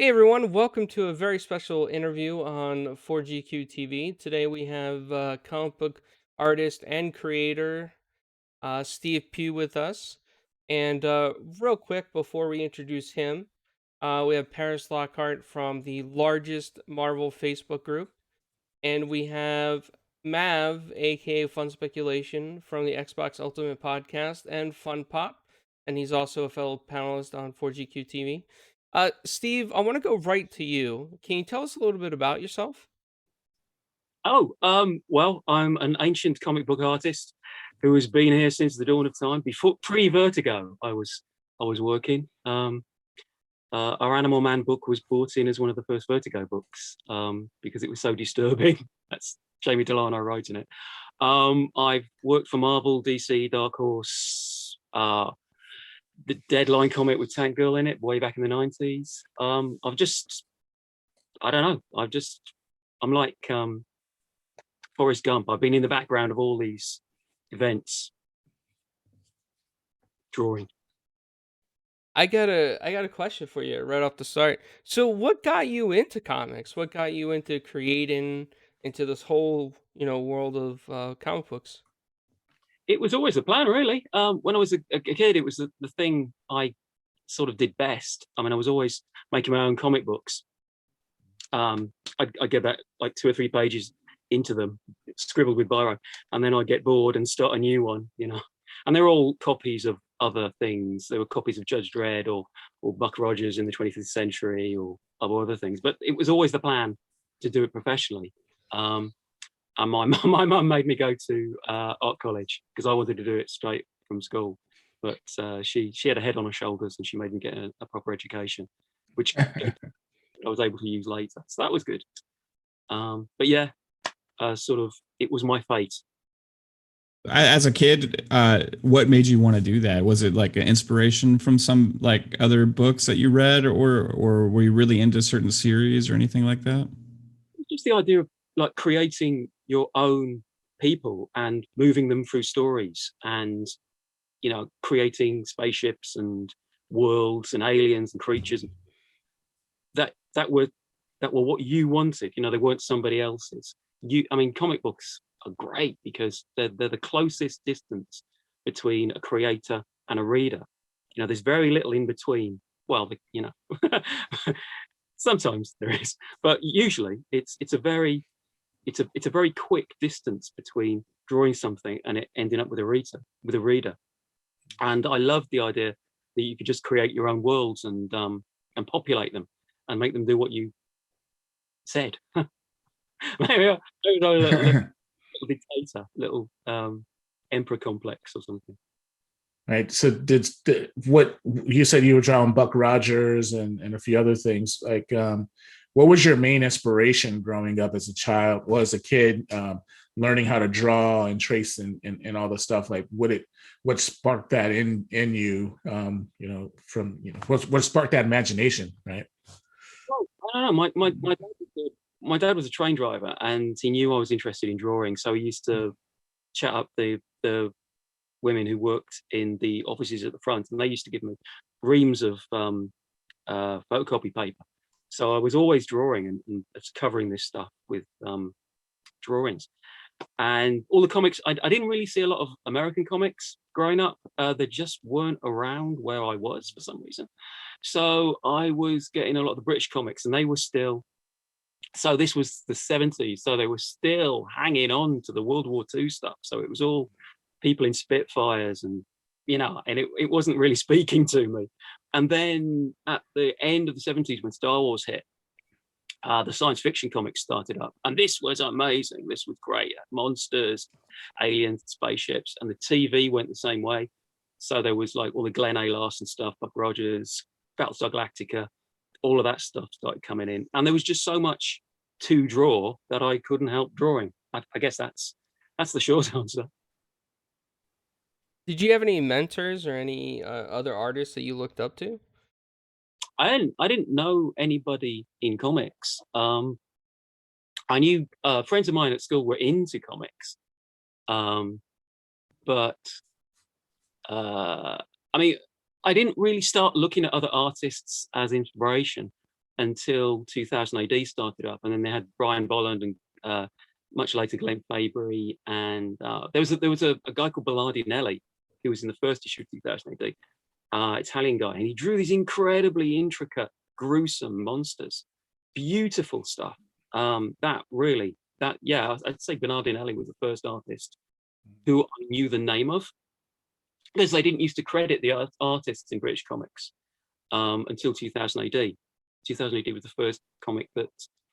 Hey everyone, welcome to a very special interview on 4GQ TV. Today we have comic book artist and creator Steve Pugh with us. And real quick before we introduce him, we have Paris Lockhart from the largest Marvel Facebook group. And we have Mav, aka Fun Speculation, from the Xbox Ultimate Podcast and Fun Pop. And he's also a fellow panelist on 4GQ TV. Steve, I want to go right to you. Can you tell us a little bit about yourself? Well, I'm an ancient comic book artist who has been here since the dawn of time. Before pre-Vertigo, I was working. Our Animal Man book was brought in as one of the first Vertigo books because it was so disturbing. That's Jamie Delano writing it. I've worked for Marvel, DC, Dark Horse, the Deadline comic with Tank Girl in it way back in the 90s. I don't know. I'm like Forrest Gump. I've been in the background of all these events, drawing. I got a question for you right off the start. So what got you into comics? What got you into creating into this whole, world of comic books? It was always a plan, really. When I was a kid, it was the thing I sort of did best. I mean, I was always making my own comic books. I'd get about like 2 or 3 pages into them, scribbled with biro, and then I'd get bored and start a new one. And they're all copies of other things. They were copies of Judge Dredd or Buck Rogers in the 25th century or other things. But it was always the plan to do it professionally. And my mum made me go to art college because I wanted to do it straight from school. But she had a head on her shoulders and she made me get a proper education, which I was able to use later. So that was good. But yeah, sort of, it was my fate. As a kid, what made you want to do that? Was it like an inspiration from some like other books that you read, or were you really into certain series or anything like that? Just the idea of like creating your own people and moving them through stories and creating spaceships and worlds and aliens and creatures that were what you wanted. They weren't somebody else's. I mean, comic books are great because they're the closest distance between a creator and a reader. There's very little in between. Well, sometimes there is, but usually it's a very quick distance between drawing something and it ending up with a reader. And I love the idea that you could just create your own worlds and populate them and make them do what you said. Maybe a little dictator, little emperor complex or something. Right. So what you said you were drawing Buck Rogers and a few other things like what was your main inspiration growing up as a child, well, as a kid, learning how to draw and trace and all the stuff? Like what sparked that in you, what sparked that imagination, right? Well, I don't know. My dad was a train driver and he knew I was interested in drawing. So he used to chat up the women who worked in the offices at the front, and they used to give me reams of photocopy paper. So I was always drawing and covering this stuff with drawings. And all the comics, I didn't really see a lot of American comics growing up. They just weren't around where I was for some reason. So I was getting a lot of the British comics, and they were still, so this was the 70s, so they were still hanging on to the World War II stuff. So it was all people in Spitfires and it wasn't really speaking to me. And then at the end of the 70s, when Star Wars hit, the science fiction comics started up, and this was amazing. This was great. Monsters, aliens, spaceships, and the TV went the same way. So there was like all the Glenn A. Larson stuff, Buck Rogers, Battlestar Galactica, all of that stuff started coming in, and there was just so much to draw that I couldn't help drawing. I guess that's the short answer. Did you have any mentors or any other artists that you looked up to? I didn't know anybody in comics. I knew friends of mine at school were into comics, but I mean, I didn't really start looking at other artists as inspiration until 2000 AD started up, and then they had Brian Bolland and much later Glenn Fabry, and there was a guy called Bellardinelli who was in the first issue of 2000 AD, Italian guy, and he drew these incredibly intricate, gruesome monsters, beautiful stuff. I'd say Bernardinelli was the first artist who I knew the name of, because they didn't used to credit the artists in British comics until 2000 AD. 2000 AD was the first comic that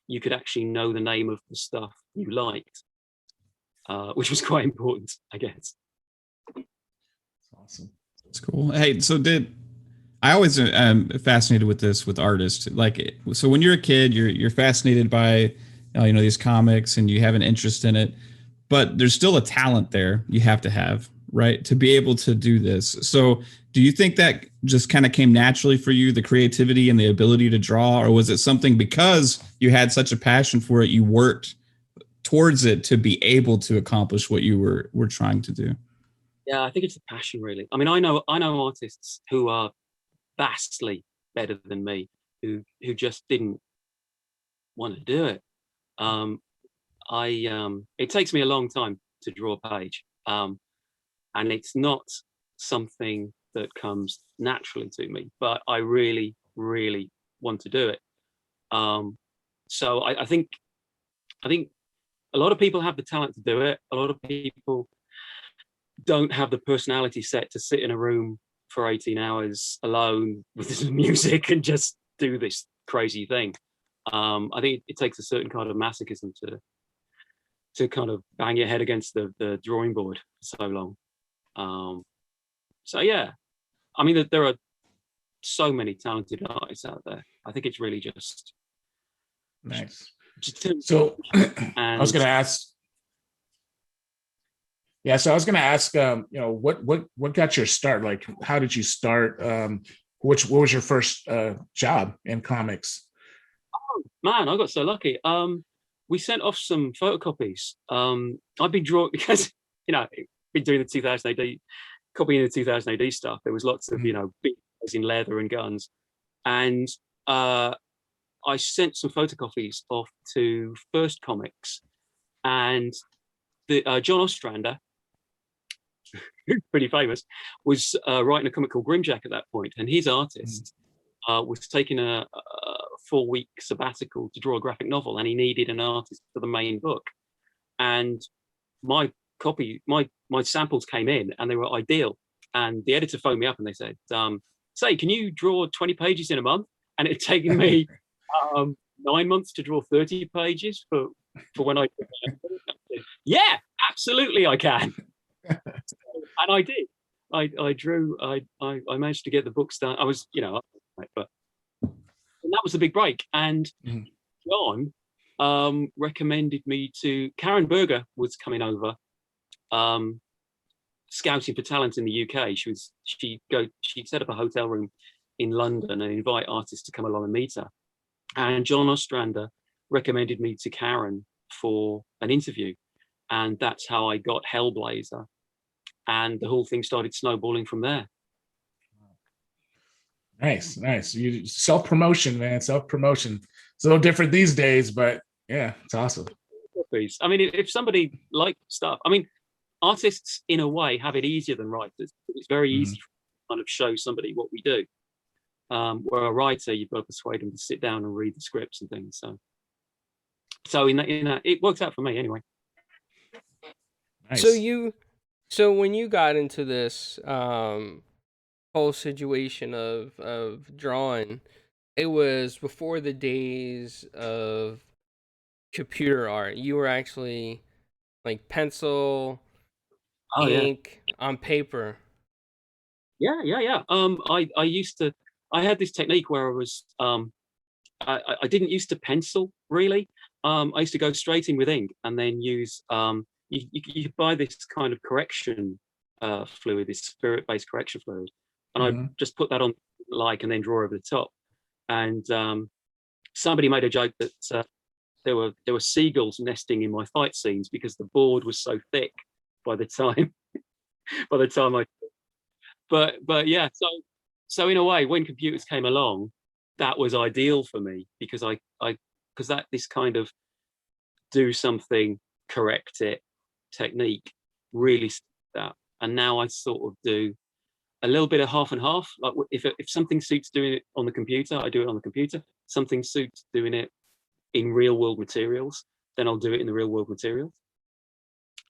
you could actually know the name of the stuff you liked, which was quite important, I guess. Awesome. That's cool. Hey, so I always am fascinated with this with artists. Like, so when you're a kid, you're fascinated by these comics and you have an interest in it, but there's still a talent there you have to have, right, to be able to do this. So do you think that just kind of came naturally for you, the creativity and the ability to draw, or was it something because you had such a passion for it, you worked towards it to be able to accomplish what you were trying to do? Yeah, I think it's a passion, really. I mean, I know artists who are vastly better than me, who just didn't want to do it. It takes me a long time to draw a page, and it's not something that comes naturally to me, but I really, really want to do it. So I think a lot of people have the talent to do it. A lot of people don't have the personality set to sit in a room for 18 hours alone with some music and just do this crazy thing. I think it takes a certain kind of masochism to kind of bang your head against the drawing board for so long. So yeah, I mean, there are so many talented artists out there. I think it's really just nice. So I was going to ask. Yeah, so I was going to ask, what got your start? Like, how did you start? What was your first job in comics? Oh man, I got so lucky. We sent off some photocopies. I've been drawing because been doing the 2000 AD, copying the 2000 AD stuff. There was lots of big guys in leather and guns, and I sent some photocopies off to First Comics, and the John Ostrander, who's pretty famous, was writing a comic called Grimjack at that point, and his artist was taking a 4-week sabbatical to draw a graphic novel, and he needed an artist for the main book. And my samples came in, and they were ideal. And the editor phoned me up, and they said, "Say, can you draw 20 pages in a month?" And it had taken me 9 months to draw 30 pages for when I yeah, absolutely I can. And I did. I drew. I managed to get the book done. I was, but and that was a big break. And John recommended me to. Karen Berger was coming over, scouting for talent in the UK. She'd set up a hotel room in London and invite artists to come along and meet her. And John Ostrander recommended me to Karen for an interview, and that's how I got Hellblazer. And the whole thing started snowballing from there. Nice. You self-promotion, man. Self-promotion. It's a little different these days, but yeah, it's awesome. I mean, if somebody likes stuff, I mean, artists in a way have it easier than writers. It's very easy to kind of show somebody what we do. Where a writer, you've got to persuade them to sit down and read the scripts and things. So in that, it works out for me anyway. Nice. So when you got into this whole situation of drawing, it was before the days of computer art. You were actually like pencil, ink on paper. Yeah. I had this technique where I was I didn't used to pencil really. I used to go straight in with ink and then use you buy this kind of correction fluid, this spirit-based correction fluid, and I just put that on and then draw over the top. And somebody made a joke that there were seagulls nesting in my fight scenes because the board was so thick by the time I. But yeah, so in a way, when computers came along, that was ideal for me, because because that this kind of do something, correct it technique really that. And now I sort of do a little bit of half and half. Like if something suits doing it on the computer, I do it on the computer. Something suits doing it in real world materials, then I'll do it in the real world materials.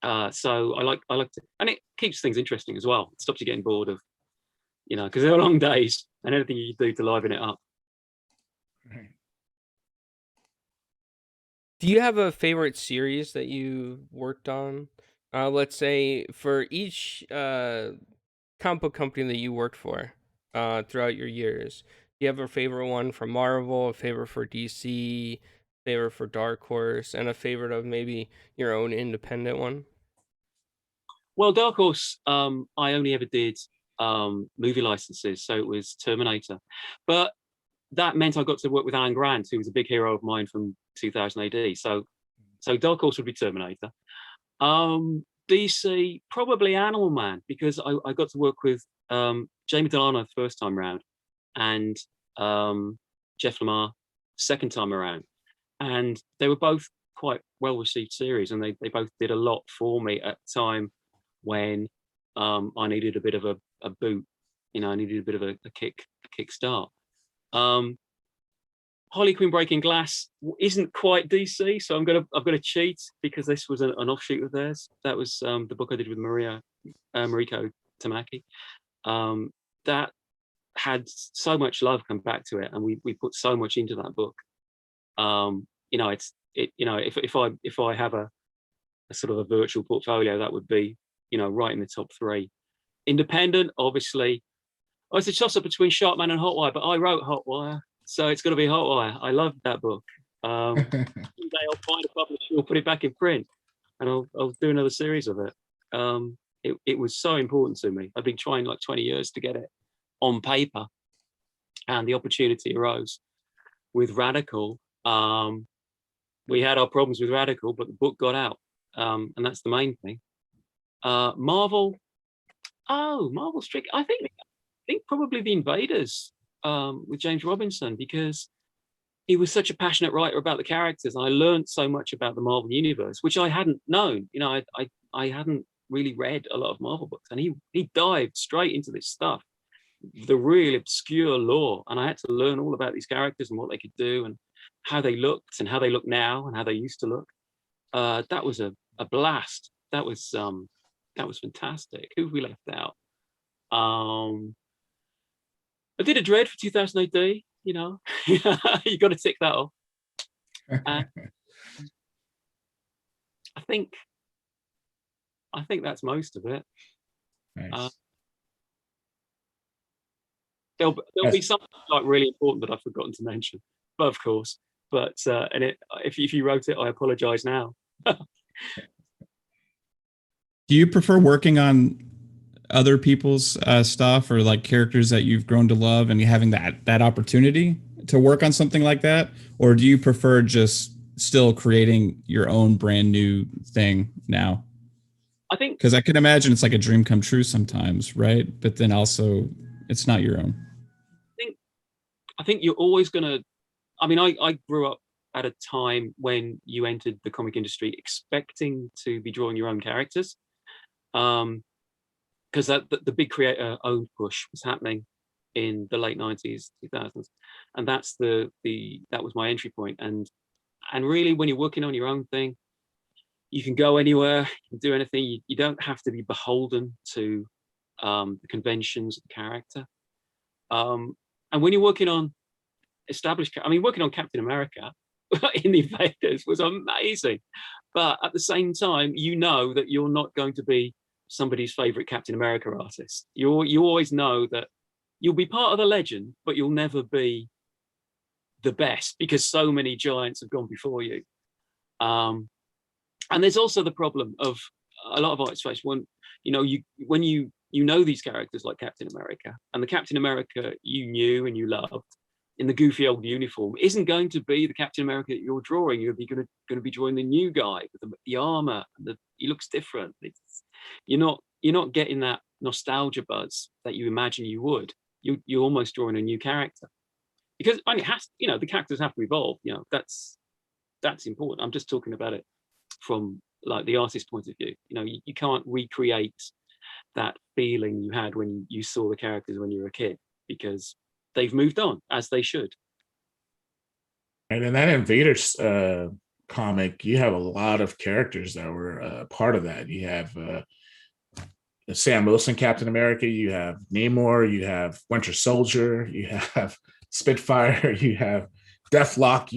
So I like to, and it keeps things interesting as well. It stops you getting bored of, because they're long days, and anything you do to liven it up. Right. Do you have a favorite series that you worked on? Let's say for each comic book company that you worked for throughout your years. Do you have a favorite one from Marvel, a favorite for DC, favorite for Dark Horse, and a favorite of maybe your own independent one? Well, Dark Horse, I only ever did movie licenses, so it was Terminator, but that meant I got to work with Alan Grant, who was a big hero of mine from 2000 AD. So Dark Horse would be Terminator. DC, probably Animal Man, because I got to work with Jamie Delano the first time around, and Jeff Lemire second time around, and they were both quite well received series, and they both did a lot for me at the time when I needed a bit of a boot. I needed a bit of a kick start. Harley Quinn Breaking Glass isn't quite DC, so I'm gonna cheat, because this was an offshoot of theirs. That was the book I did with Mariko Tamaki. That had so much love come back to it, and we put so much into that book. If I have a sort of a virtual portfolio, that would be right in the top 3. Independent, obviously. It's a toss up between Sharkman and Hotwire, but I wrote Hotwire, so it's got to be Hotwire. I loved that book. One day I'll find a publisher who'll put it back in print, and I'll do another series of it. It was so important to me. I've been trying like 20 years to get it on paper, and the opportunity arose with Radical. We had our problems with Radical, but the book got out, and that's the main thing. Marvel's tricky. I think probably The Invaders with James Robinson, because he was such a passionate writer about the characters, and I learned so much about the Marvel universe, which I hadn't known. I hadn't really read a lot of Marvel books, and he dived straight into this stuff, the real obscure lore, and I had to learn all about these characters and what they could do, and how they looked, and how they look now, and how they used to look. That was a blast. That was fantastic. Who have we left out? I did a Dread for 2000 AD. You got to tick that off. I think that's most of it. Nice. There'll be something like really important that I've forgotten to mention, but of course. But if you wrote it, I apologize now. Do you prefer working on other people's stuff, or like characters that you've grown to love, and having that opportunity to work on something like that, or do you prefer just still creating your own brand new thing now? I think, because I can imagine it's like a dream come true sometimes, right? But then also it's not your own. I think you're always gonna. I mean, I grew up at a time when you entered the comic industry expecting to be drawing your own characters. Because the big creator owned push was happening in the late 90s, 2000s, and that was my entry point. And really, when you're working on your own thing, you can go anywhere, you can do anything. You don't have to be beholden to the conventions of the character. And when you're working on working on Captain America in The Invaders was amazing, but at the same time, that you're not going to be somebody's favorite Captain America artist. You always know that you'll be part of the legend, but you'll never be the best, because so many giants have gone before you. And there's also the problem of a lot of artists when you know these characters like Captain America, and the Captain America you knew and you loved in the goofy old uniform isn't going to be the Captain America that you're drawing. You're going to be drawing the new guy with the armor, and he looks different. You're not getting that nostalgia buzz that you imagine you would. You're almost drawing a new character. because I mean, it has, the characters have to evolve. That's important. I'm just talking about it from like the artist's point of view. You can't recreate that feeling you had when you saw the characters when you were a kid, because they've moved on, as they should. And in that Invaders comic, you have a lot of characters that were part of that. You have Sam Wilson, Captain America. You have Namor. You have Winter Soldier. You have Spitfire. You have Deathlock.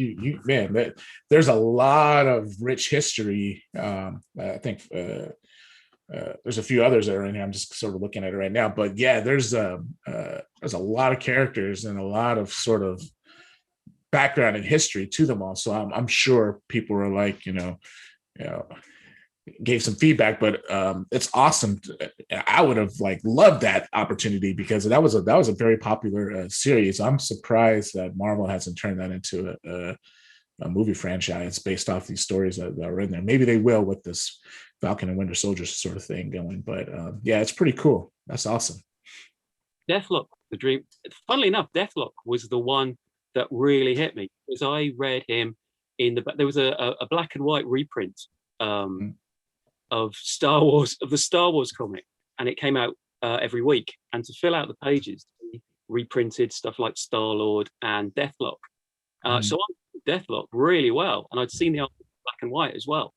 Man, there's a lot of rich history. I think there's a few others that are in here. I'm just sort of looking at it right now, but yeah, there's a lot of characters and a lot of sort of background and history to them all. So I'm sure people were like, gave some feedback, but it's awesome. I would have like loved that opportunity because that was a very popular series. I'm surprised that Marvel hasn't turned that into a movie franchise based off these stories that are in there. Maybe they will with this Falcon and Winter Soldier sort of thing going, but yeah, it's pretty cool. That's awesome. Deathlock, the dream. Funnily enough, Deathlock was the one that really hit me, because I read him there was a black and white reprint of the Star Wars comic, and it came out every week. And to fill out the pages, he reprinted stuff like Star-Lord and Deathlock. So I knew Deathlock really well, and I'd seen the art black and white as well,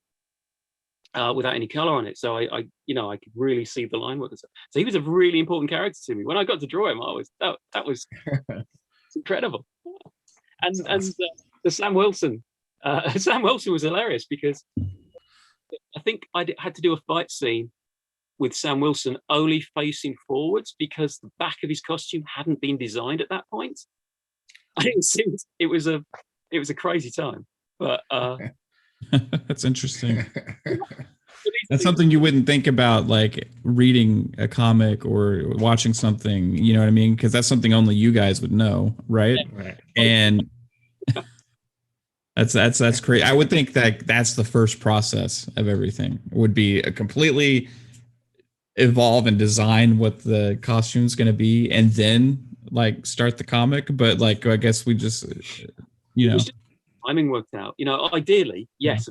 without any color on it. So I could really see the line work. So he was a really important character to me. When I got to draw him, that was incredible. And the Sam Wilson was hilarious, because I think I had to do a fight scene with Sam Wilson only facing forwards because the back of his costume hadn't been designed at that point. It was a crazy time, but that's interesting. That's something you wouldn't think about, like reading a comic or watching something, you know what I mean? Because that's something only you guys would know, right? Right. And that's great. I would think that that's the first process of everything. It would be a completely evolve and design what the costume's going to be, and then like start the comic. But like, I guess we just, timing worked out. Ideally, yes,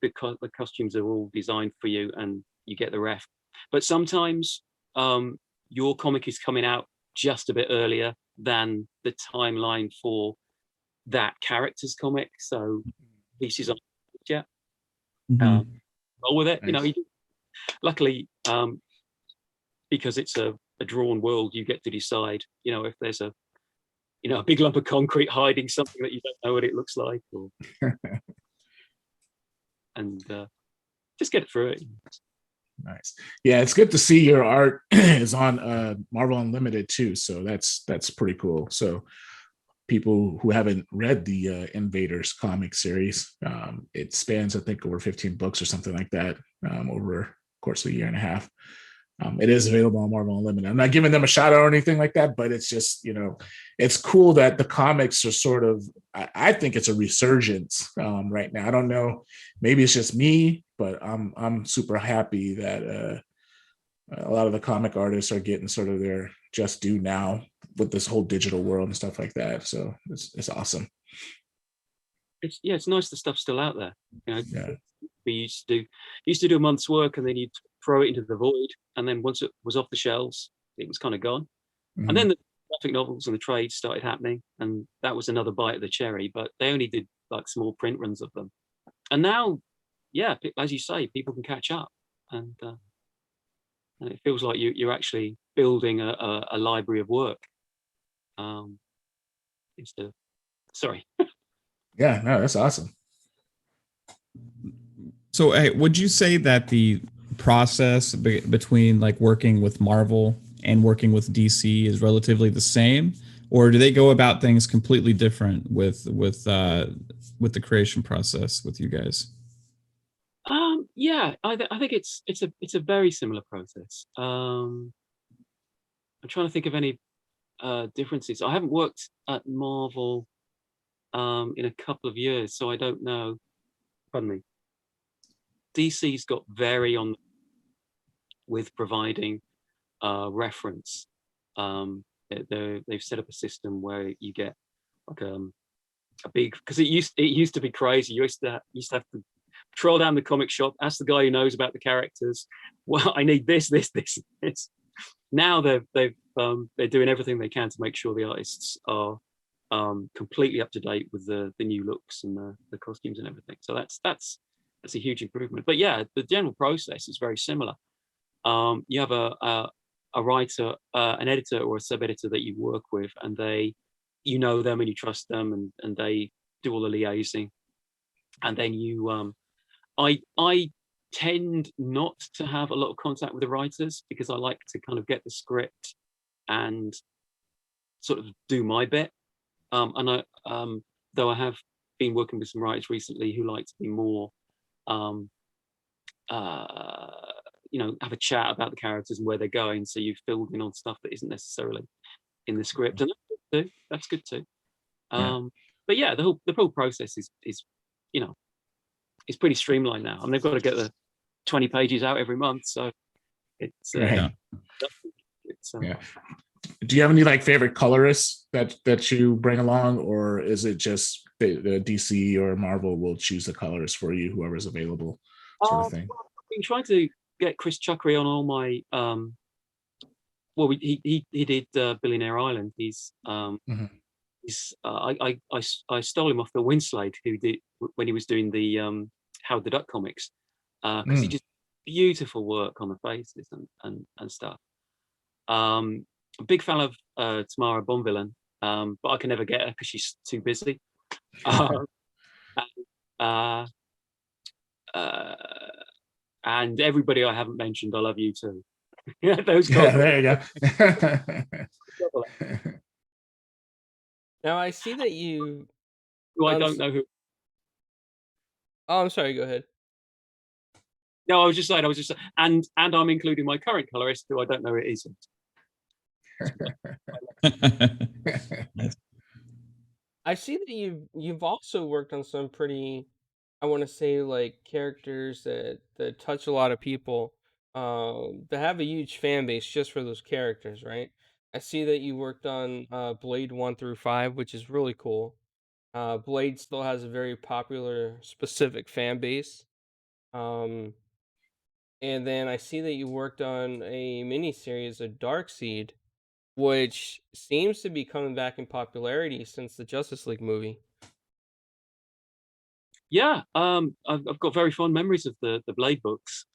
the costumes are all designed for you, and you get the ref. But sometimes your comic is coming out just a bit earlier than the timeline for that character's comic, so pieces on roll with it. Nice. Luckily, because it's a drawn world, you get to decide, if there's a big lump of concrete hiding something that you don't know what it looks like, or and just get through it. Nice. Yeah, it's good to see your art is on Marvel Unlimited too, so that's pretty cool. So people who haven't read the Invaders comic series, it spans, I think, over 15 books or something like that, over the course of a year and a half. It is available on Marvel Unlimited. I'm not giving them a shout out or anything like that, but it's just, it's cool that the comics are sort of, I think it's a resurgence right now. I don't know, maybe it's just me, but I'm super happy that a lot of the comic artists are getting sort of their just due now with this whole digital world and stuff like that. So it's awesome. It's nice the stuff's still out there. Yeah. We used to do a month's work, and then you'd throw it into the void, and then once it was off the shelves, it was kind of gone. And then the graphic novels and the trades started happening, and that was another bite of the cherry. But they only did like small print runs of them, and now, yeah, as you say, people can catch up, and it feels like you're actually building a library of work. Sorry. Yeah, no, that's awesome. So, hey, would you say that the process between like working with Marvel and working with DC is relatively the same, or do they go about things completely different with the creation process with you guys? Yeah, I think it's a very similar process. I'm trying to think of any differences. I haven't worked at Marvel in a couple of years, so I don't know. Pardon me. DC's got very on with providing reference. They've set up a system where you get like a big, because it used to be crazy. You used to have to troll down the comic shop, ask the guy who knows about the characters. Well, I need this. Now they're doing everything they can to make sure the artists are completely up to date with the new looks and the costumes and everything. So that's a huge improvement. But yeah, the general process is very similar. You have a writer, an editor or a sub-editor that you work with, and you know them and you trust them, and they do all the liaising. And then I tend not to have a lot of contact with the writers because I like to kind of get the script and sort of do my bit. Though I have been working with some writers recently who like to be more, have a chat about the characters and where they're going. So you've filled in on stuff that isn't necessarily in the script, and that's good too. But yeah, the whole process is it's pretty streamlined now. I mean, they've got to get the 20 pages out every month, so it's yeah. Do you have any like favorite colorists that you bring along, or is it just the DC or Marvel will choose the colorist for you, whoever's available, sort of thing? Well, I've been trying to get Chris Chuckery on all my. He did Billionaire Island. I stole him off the Winslade, who did when he was doing the Howard the Duck comics, because he just beautiful work on the faces and stuff. A big fan of Tamara Bonvillain, but I can never get her because she's too busy. And everybody I haven't mentioned, I love you too. Those guys. Yeah, there you go. Now I see that you. Who I don't know who. Oh, I'm sorry. Go ahead. No, I was just saying, and I'm including my current colorist, who I don't know who it is. I see that you've also worked on some pretty, I want to say, like characters that touch a lot of people, that have a huge fan base just for those characters, right? I see that you worked on Blade 1 through 5, which is really cool. Blade still has a very popular specific fan base. Um, and then I see that you worked on a miniseries of Darkseid, which seems to be coming back in popularity since the Justice League movie. Yeah, I've got very fond memories of the Blade books.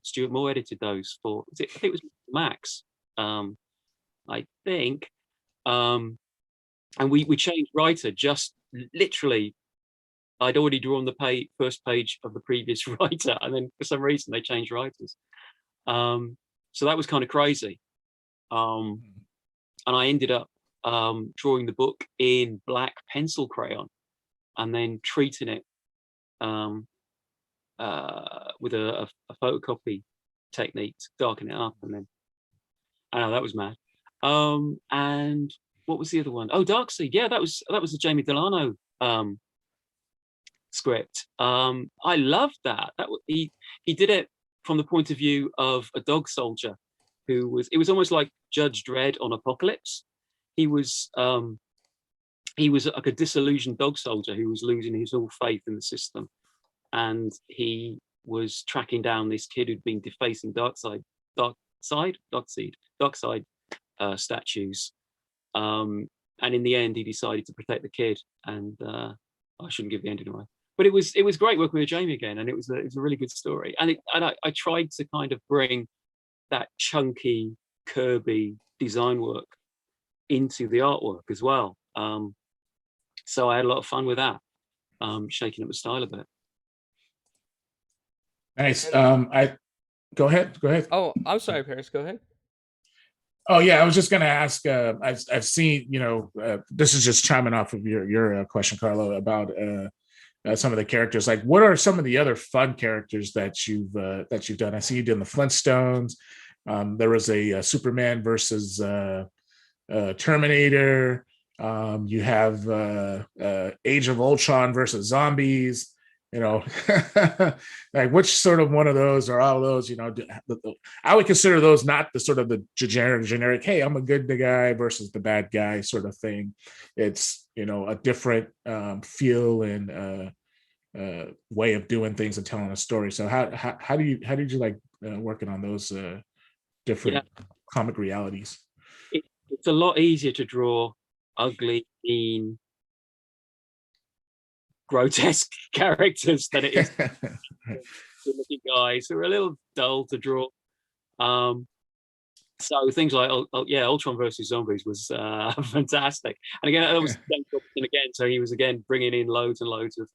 Stuart Moore edited those for, I think it was Max, I think. And we changed writer just literally. I'd already drawn the first page of the previous writer, and then for some reason they changed writers. So that was kind of crazy. And I ended up drawing the book in black pencil crayon, and then treating it with a photocopy technique to darken it up, and then I know that was mad. And what was the other one? Oh, Darkseid. Yeah, that was the Jamie Delano script. I loved that. He did it from the point of view of a dog soldier who was. It was almost like Judge Dredd on Apocalypse. He was like a disillusioned dog soldier who was losing his all faith in the system, and he was tracking down this kid who'd been defacing Darkseid statues. And in the end, he decided to protect the kid. And I shouldn't give the ending away. But it was great working with Jamie again, and it was a really good story. And I tried to kind of bring that chunky Kirby design work into the artwork as well. So I had a lot of fun with that, shaking up the style a bit. Nice. Go ahead. Oh, I'm sorry, Paris. Go ahead. Oh yeah, I was just going to ask. I've seen, this is just chiming off of your question, Carlo, about some of the characters. Like, what are some of the other fun characters that you've done? I see you did the Flintstones. There was a Superman versus Terminator. You have Age of Ultron versus zombies. you know, like which sort of one of those or all of those, you know, I would consider those not the sort of the generic, hey, I'm a good guy versus the bad guy sort of thing. It's, you know, a different feel and way of doing things and telling a story. So how did you like working on those Yeah, different comic realities? it's a lot easier to draw ugly, mean, grotesque characters than it is looking guys who are a little dull to draw. So things like, yeah, Ultron versus Zombies was fantastic. And again, that was Dan Robinson again. So he was again bringing in loads and loads of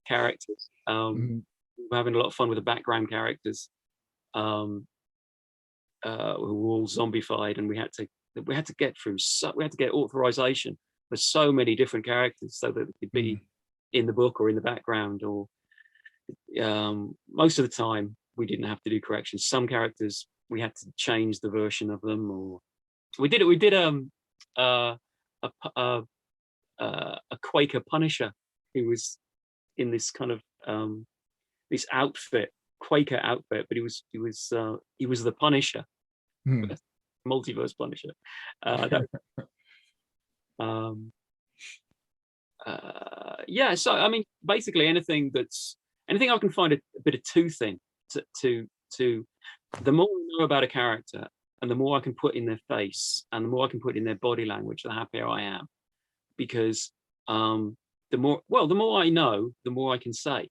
characters. Mhm. We were having a lot of fun with the background characters, who were all zombified, and we had to get through. We had to get authorization for so many different characters so that they could be in the book or in the background. Or most of the time, we didn't have to do corrections. Some characters we had to change the version of them, or we did a Quaker Punisher who was in this kind of this outfit, Quaker outfit, but he was the Punisher, Hmm. multiverse Punisher. That, yeah, so I mean, basically anything I can find a bit of tooth in to the more I know about a character and the more I can put in their face and the more I can put in their body language, the happier I am. Because the more I know, the more I can say.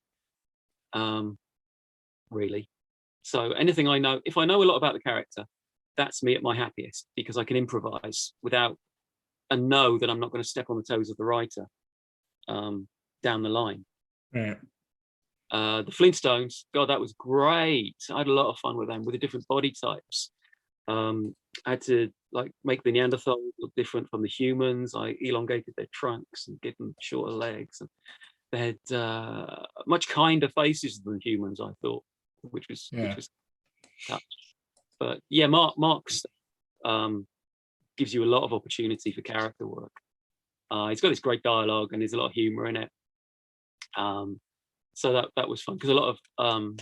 Really. So anything I know, if I know a lot about the character, that's me at my happiest because I can improvise without and know that I'm not going to step on the toes of the writer down the line. Right. The Flintstones, God, that was great. I had a lot of fun with them, with the different body types. I had to like make the Neanderthals look different from the humans. I elongated their trunks and give them shorter legs. And they had much kinder faces than humans, I thought, which was tough. But yeah, Mark's gives you a lot of opportunity for character work. He's got this great dialogue and there's a lot of humor in it. So that was fun because a lot of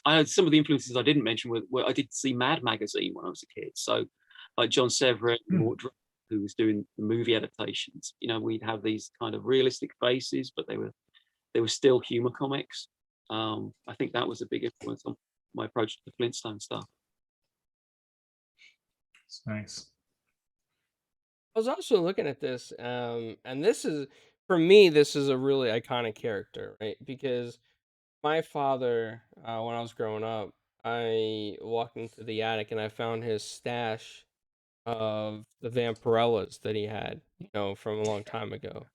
I had some of the influences I didn't mention were I did see Mad Magazine when I was a kid. So like John Severin, Mort Drake, who was doing the movie adaptations, you know, we'd have these kind of realistic faces, but they were still humor comics. I think that was a big influence on my approach to the Flintstone stuff. It's nice. I was also looking at this, and this is for me. This is a really iconic character, right? Because my father, when I was growing up, I walked into the attic and I found his stash of the Vampirellas that he had, from a long time ago.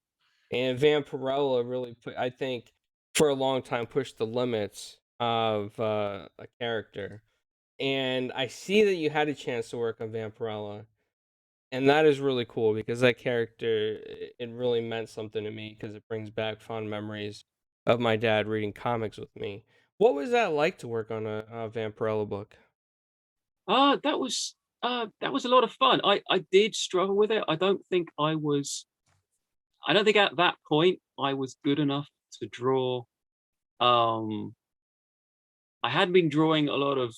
And Vampirella really I think, for a long time pushed the limits of a character. And I see that you had a chance to work on Vampirella, and that is really cool because that character, it really meant something to me because it brings back fond memories of my dad reading comics with me. What was that like to work on a Vampirella book? That was a lot of fun. I did struggle with it. I don't think at that point I was good enough to draw. I had been drawing a lot of,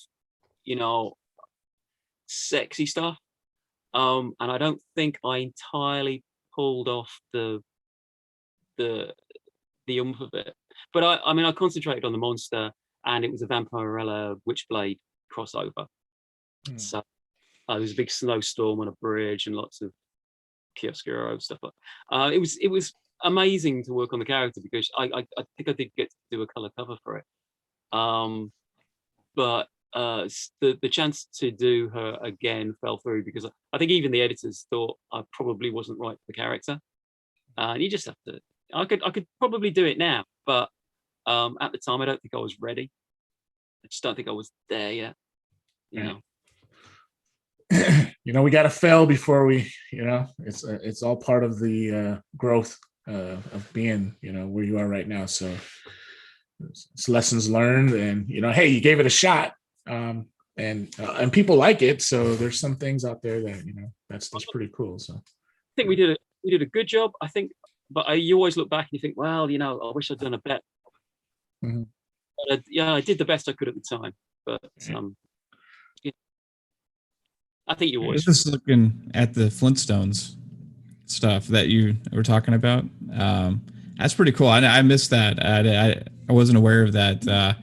sexy stuff. And I don't think I entirely pulled off the oomph of it. But I mean, I concentrated on the monster, and it was a Vampirella Witchblade crossover. So there was a big snowstorm on a bridge and lots of chiaroscuro stuff. It was amazing to work on the character because I think I did get to do a color cover for it. But the chance to do her again fell through because I think even the editors thought I probably wasn't right for the character. And you just have to. I could probably do it now, but at the time I don't think I was ready. I just don't think I was there yet. You know. We got to fail before we. It's all part of the growth of being where you are right now. So it's lessons learned, and hey, you gave it a shot. And people like it, so there's some things out there that that's pretty cool. So I think we did a good job. I think, but you always look back and you think, well, I wish I'd done a better. Mhm. But, yeah, I did the best I could at the time. But yeah, I think you I was always. just looking at the Flintstones stuff that you were talking about. That's pretty cool. I missed that. I wasn't aware of that.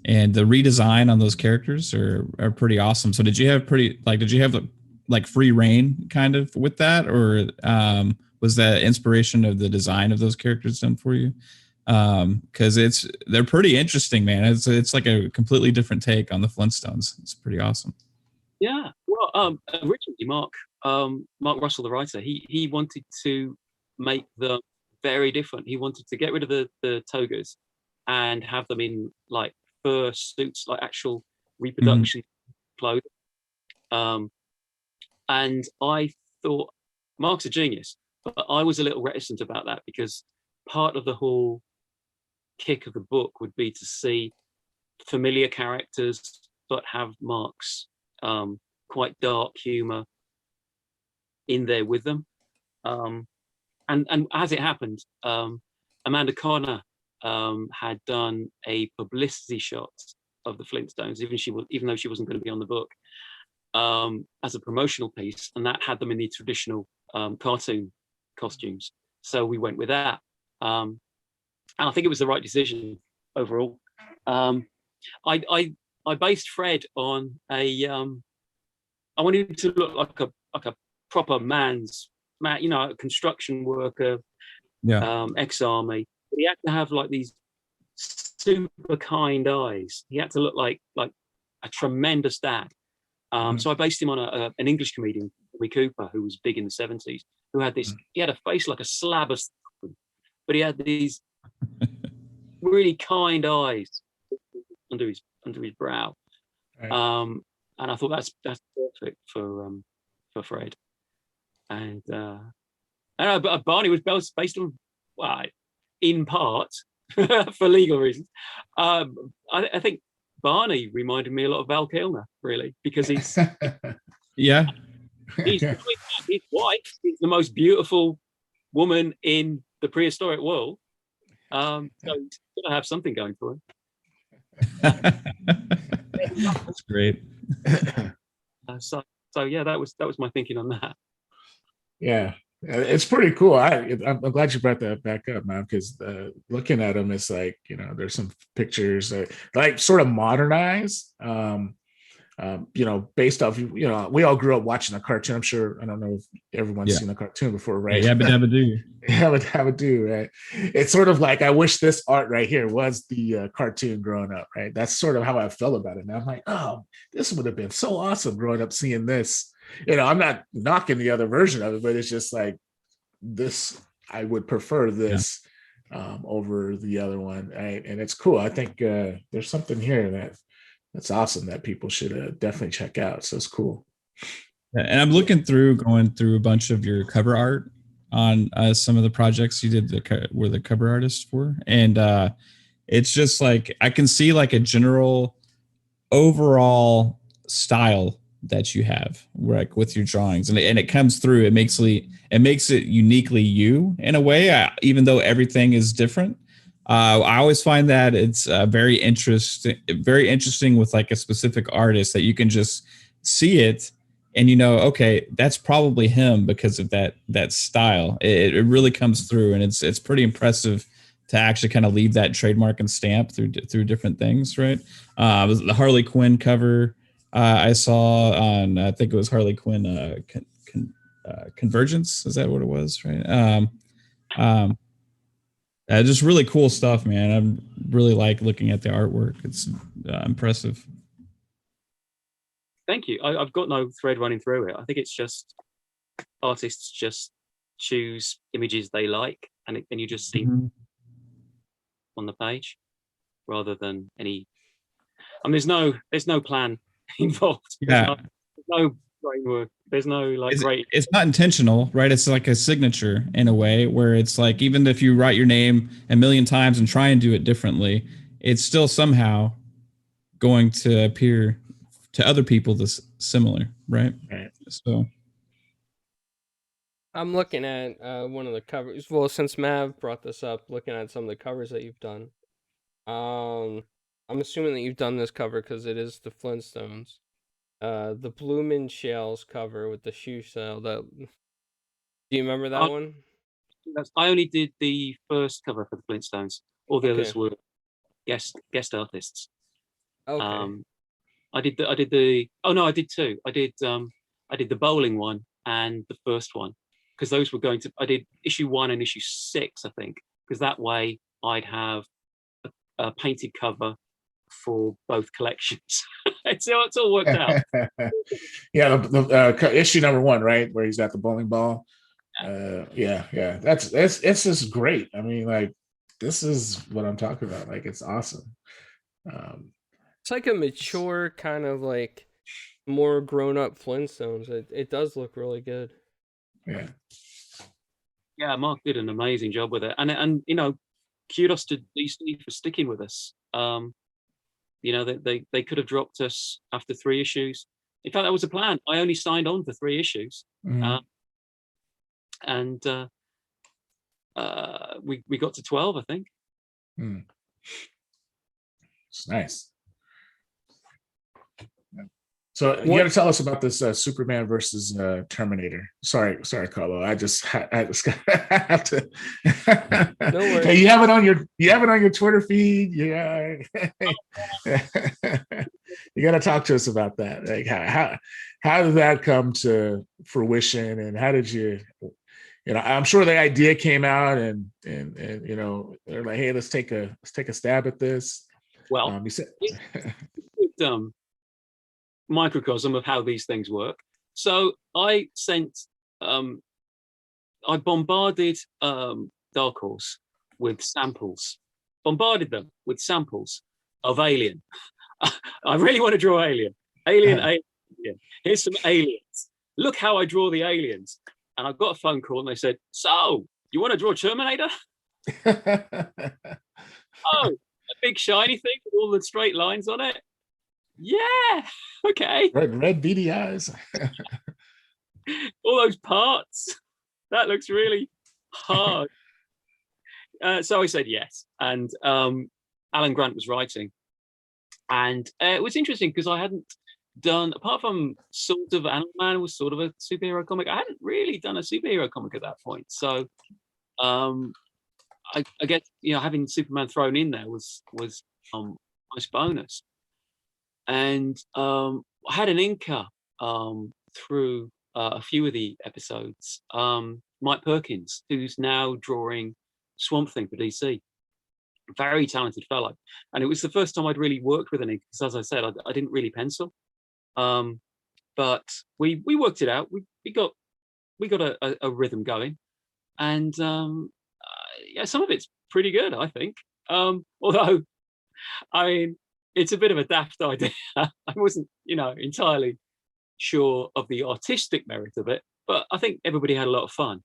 And the redesign on those characters are pretty awesome. So did you have like free reign kind of with that, or was that inspiration of the design of those characters done for you? Because they're pretty interesting, man. It's like a completely different take on the Flintstones. It's pretty awesome. Yeah. Well, originally Mark Russell, the writer, he wanted to make them very different. He wanted to get rid of the togas and have them in like fur suits, like actual Mhm. reproduction clothing. Um, and I thought Mark's a genius, but I was a little reticent about that because part of the whole kick of the book would be to see familiar characters but have Mark's quite dark humor in there with them. Um, and as it happened, Amanda Connor had done a publicity shot of the Flintstones, even though she wasn't going to be on the book, as a promotional piece, and that had them in the traditional cartoon costumes. So we went with that, and I think it was the right decision overall. I based Fred on a I wanted him to look like a proper man, a construction worker, Yeah. ex-army. But he had to have like these super kind eyes. He had to look like a tremendous dad. So I based him on an English comedian, Lee Cooper, who was big in the 70s, who had this. He had a face like a slab of stone, but he had these really kind eyes under his brow. Right. And I thought that's perfect for Fred. And I don't know, but Barney was based on, well, in part for legal reasons. I think Barney reminded me a lot of Val Kilmer, really, because he's Yeah. he's his wife is the most beautiful woman in the prehistoric world. So he's got to have something going for him. That's great. So yeah, that was my thinking on that. Yeah, it's pretty cool. I'm glad you brought that back up, man, because looking at them, it's like, there's some pictures that like sort of modernized, based off, we all grew up watching a cartoon. I'm sure, I don't know if everyone's Yeah. seen a cartoon before, right? Yeah, Yabba Dabba Doo. Have a do, right? It's sort of like, I wish this art right here was the cartoon growing up, right? That's sort of how I felt about it. And I'm like, oh, this would have been so awesome growing up seeing this. I'm not knocking the other version of it, but it's just like this. I would prefer this over the other one, right? And it's cool. I think there's something here that's awesome that people should definitely check out. So it's cool. And I'm going through a bunch of your cover art on some of the projects you did were the cover artist for, and it's just like I can see like a general overall style that you have, like with your drawings, and it comes through. It makes it uniquely you in a way, even though everything is different. I always find that it's very interesting with like a specific artist that you can just see it and okay, that's probably him because of that style. It really comes through, and it's pretty impressive to actually kind of leave that trademark and stamp through different things, right? The Harley Quinn cover I saw on, I think it was Harley Quinn Convergence. Is that what it was, right? Um, just really cool stuff, man. I really like looking at the artwork. It's impressive. Thank you. I've got no thread running through it. I think it's just artists just choose images they like, and you just see on the page rather than any. I mean, there's no plan involved. Yeah. There's no framework. There's no like great. It's not intentional, right? It's like a signature in a way where it's like even if you write your name a million times and try and do it differently, it's still somehow going to appear to other people this similar, right? Right. So I'm looking at one of the covers. Well, since Mav brought this up, looking at some of the covers that you've done. I'm assuming that you've done this cover because it is the Flintstones. The Bloomin' Shales cover with the shoe shell. That do you remember that I, one? I only did the first cover for the Flintstones. All the Okay. others were guest artists. Okay. Um, I did the oh no, I did two. I did the bowling one and the first one because those were going to. I did issue 1 and issue 6, I think, because that way I'd have a painted cover for both collections. It's all worked out. Yeah, issue number 1, right, where he's got the bowling ball. Yeah, that's it's just great. I mean, like, this is what I'm talking about. Like, it's awesome. Um, It's like a mature kind of like more grown up Flintstones. It does look really good. yeah, Yeah, Mark did an amazing job with it, and you know, kudos to DC for sticking with us. You know, they could have dropped us after 3 issues. In fact, that was a plan. I only signed on for 3 issues, mhm. and we got to 12, I think. Mm, it's nice. So you got to What? tell us about this Superman versus Terminator. Sorry, Carlo. I just have to. No Hey, worries. you have it on your Twitter feed. Yeah, you got to talk to us about that. Like, how did that come to fruition, and how did you? You know, I'm sure the idea came out, and you know, they're like, hey, let's take a stab at this. Well, You said. it's a good, microcosm of how these things work. So um, I bombarded Dark Horse with samples, bombarded them with samples of Alien. I really want to draw Alien. Alien. Here's some aliens. Look how I draw the aliens. And I got a phone call and they said, so you want to draw Terminator? Oh, a big shiny thing with all the straight lines on it? Yeah, okay. red beady eyes. All those parts. That looks really hard. So I said yes. And Alan Grant was writing. And it was interesting because I hadn't done, apart from sort of Animal Man was sort of a superhero comic, I hadn't really done a superhero comic at that point. So um, I guess, you know, having Superman thrown in there was a nice bonus. And I had an inker through a few of the episodes, Mike Perkins, who's now drawing Swamp Thing for DC. Very talented fellow, and it was the first time I'd really worked with an inker because, as I said, I didn't really pencil, but we worked it out. We got a rhythm going, and yeah, some of it's pretty good, I think. Although, I mean, it's a bit of a daft idea. I wasn't, you know, entirely sure of the artistic merit of it, but I think everybody had a lot of fun.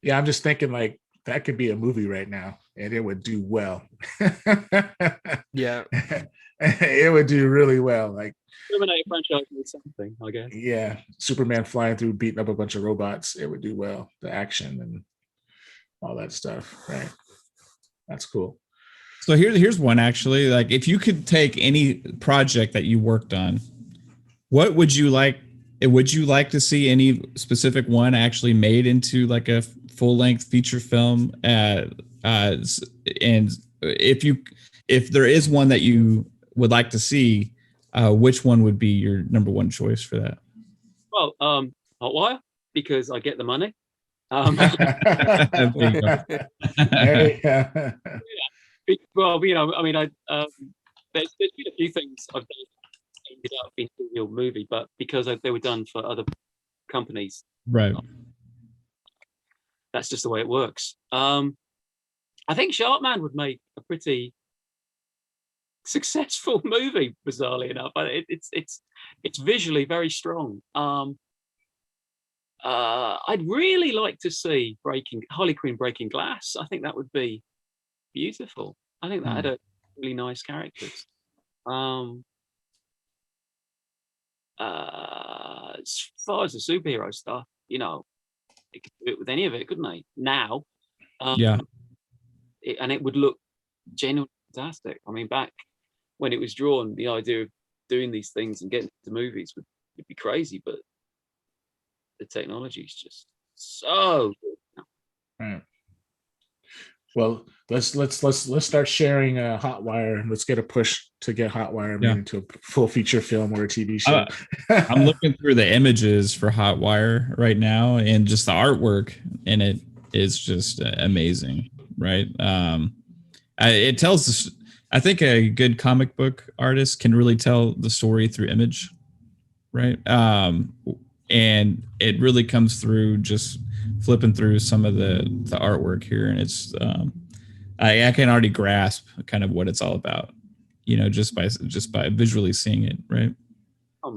Yeah, I'm just thinking, like, that could be a movie right now, and it would do well. Yeah. It would do really well. Like, Terminator franchise needs something, I guess. yeah, Superman flying through, beating up a bunch of robots. It would do well. The action and all that stuff, right? That's cool. So here's one actually. Like, if you could take any project that you worked on, what would you like? Would you like to see any specific one actually made into like a full length feature film? And if there is one that you would like to see, which one would be your number one choice for that? Well, Hotwire, because I get the money. Um, Hey, well, you know, I mean, there's been a few things I've done that ended up being a real movie, but because they were done for other companies, Right. that's just the way it works. I think Sharkman would make a pretty successful movie, bizarrely enough. It's visually very strong. I'd really like to see Harley Quinn breaking glass. I think that would be beautiful. I think that had a really nice characters. As far as the superhero stuff, you know, they could do it with any of it, couldn't they? Now, Yeah. and it would look genuinely fantastic. I mean, back when it was drawn, the idea of doing these things and getting to movies would be crazy, but the technology is just so good. Right. Well, let's start sharing Hotwire. Let's get a push to get Hotwire made into a full feature film or a TV show. I'm looking through the images for Hotwire right now, and just the artwork in it is just amazing, right? It tells this. I think a good comic book artist can really tell the story through image, right? And it really comes through just flipping through some of the artwork here, and it's I can already grasp kind of what it's all about, just by visually seeing it, right? I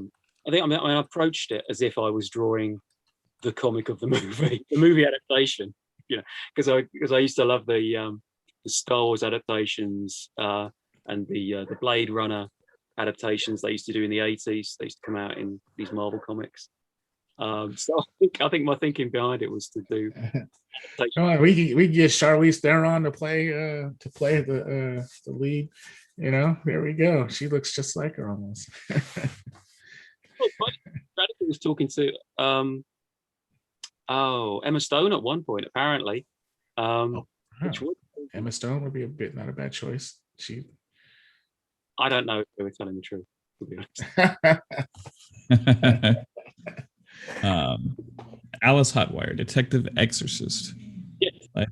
think I approached it as if I was drawing the comic of the movie adaptation, because I used to love the Star Wars adaptations and the Blade Runner adaptations they used to do in the 80s. They used to come out in these Marvel comics. So I think my thinking behind it was to do. We can get Charlize Theron to play the lead. There we go. She looks just like her almost. Radical was talking to Emma Stone at one point, apparently. Emma Stone would be not a bad choice. I don't know if they were telling the truth, to be honest. Alice Hotwire, Detective Exorcist.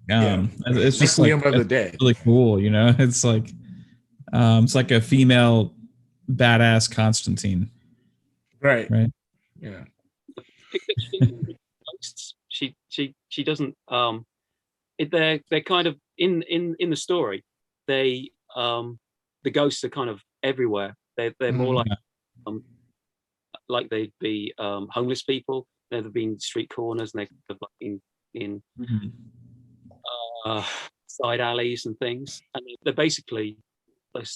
Yeah. It's just like of the day. Really cool, It's like a female badass Constantine. Right. Yeah. She doesn't they're kind of in the story, they the ghosts are kind of everywhere. They're more like they'd be homeless people. They've been street corners, and they're in side alleys and things, and they're basically a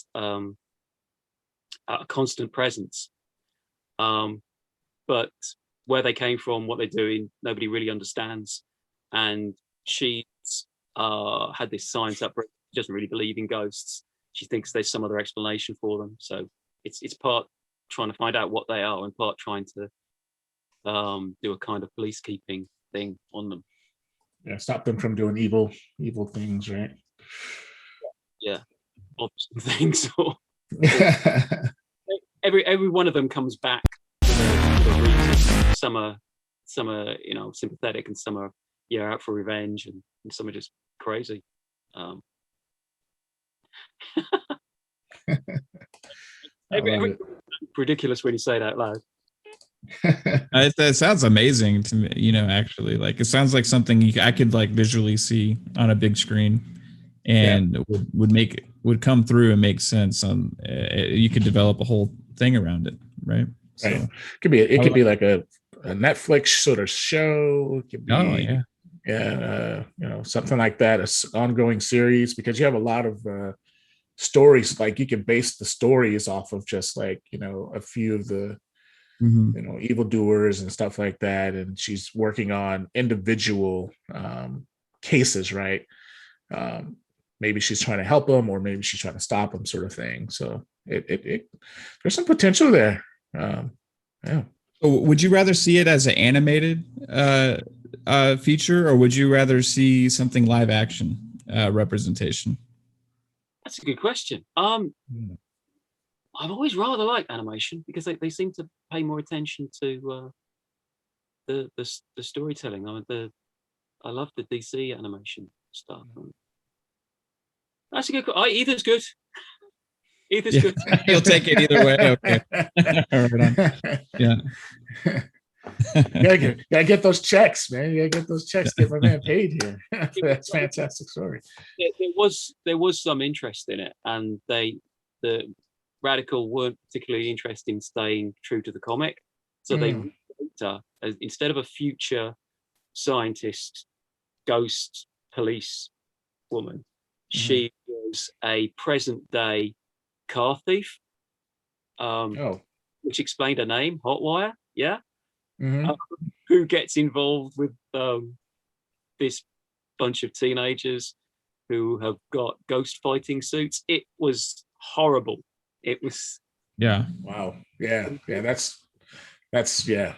constant presence. But where they came from, what they're doing, nobody really understands. And she's had this science upbringing. She doesn't really believe in ghosts. She thinks there's some other explanation for them. So it's part trying to find out what they are, and part trying to do a kind of police keeping thing on them. Yeah, stop them from doing evil things, right? Yeah, things. Every one of them comes back. Some are sympathetic, and some are out for revenge, and some are just crazy. Ridiculous when you say it out loud. It sounds amazing to me, actually. Like, it sounds like something I could like visually see on a big screen, and would come through and make sense. You could develop a whole thing around it, right? So it could be like a Netflix sort of show. It could be, something like that, an ongoing series, because you have a lot of stories. Like, you can base the stories off of just like a few of the evildoers and stuff like that, and she's working on individual cases, right? Maybe she's trying to help them, or maybe she's trying to stop them, sort of thing. So it there's some potential there. Yeah. So would you rather see it as an animated feature, or would you rather see something live action representation? That's a good question. I've always rather liked animation, because they seem to pay more attention to the storytelling. I love the DC animation stuff. That's a good. Either's good. Either's good. You'll take it either way. Okay. Right on. Yeah. gotta get those checks, man. You gotta get those checks. Get my man paid here. That's a fantastic story. There was some interest in it, and the Radical weren't particularly interested in staying true to the comic, so they instead of a future scientist ghost police woman, she was a present day car thief, which explained her name, Hotwire. Yeah. Who gets involved with this bunch of teenagers who have got ghost fighting suits. It was horrible. It was. Yeah. Wow. Yeah. Yeah. That's yeah.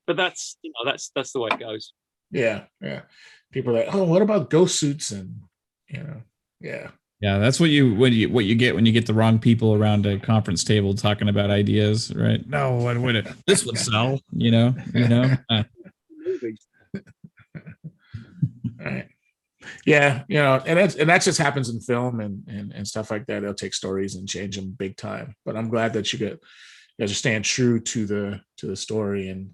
But that's that's the way it goes. Yeah. Yeah. People are like, oh, what about ghost suits? And yeah. Yeah, that's what you get when you get the wrong people around a conference table talking about ideas, right? No, what would this would sell? Movies. Right. Yeah, and that just happens in film and stuff like that. They'll take stories and change them big time. But I'm glad that you guys are staying true to the story, and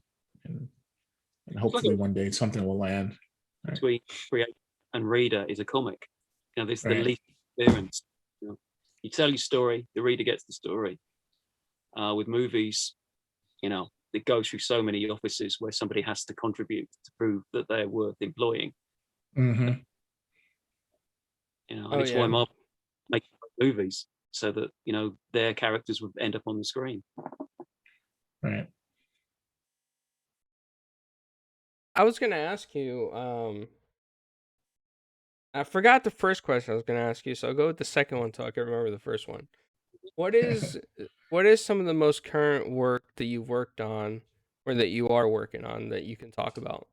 hopefully one day something will land. Right. Between creator and reader is a comic. This is the Right. least experience. You tell your story, the reader gets the story. With movies, it goes through so many offices where somebody has to contribute to prove that they're worth employing. Mm-hmm. And it's why Marvel makes movies, so that their characters would end up on the screen. Right. I was gonna ask you. I forgot the first question I was gonna ask you, so I'll go with the second one so I can remember the first one. What is some of the most current work that you've worked on, or that you are working on, that you can talk about?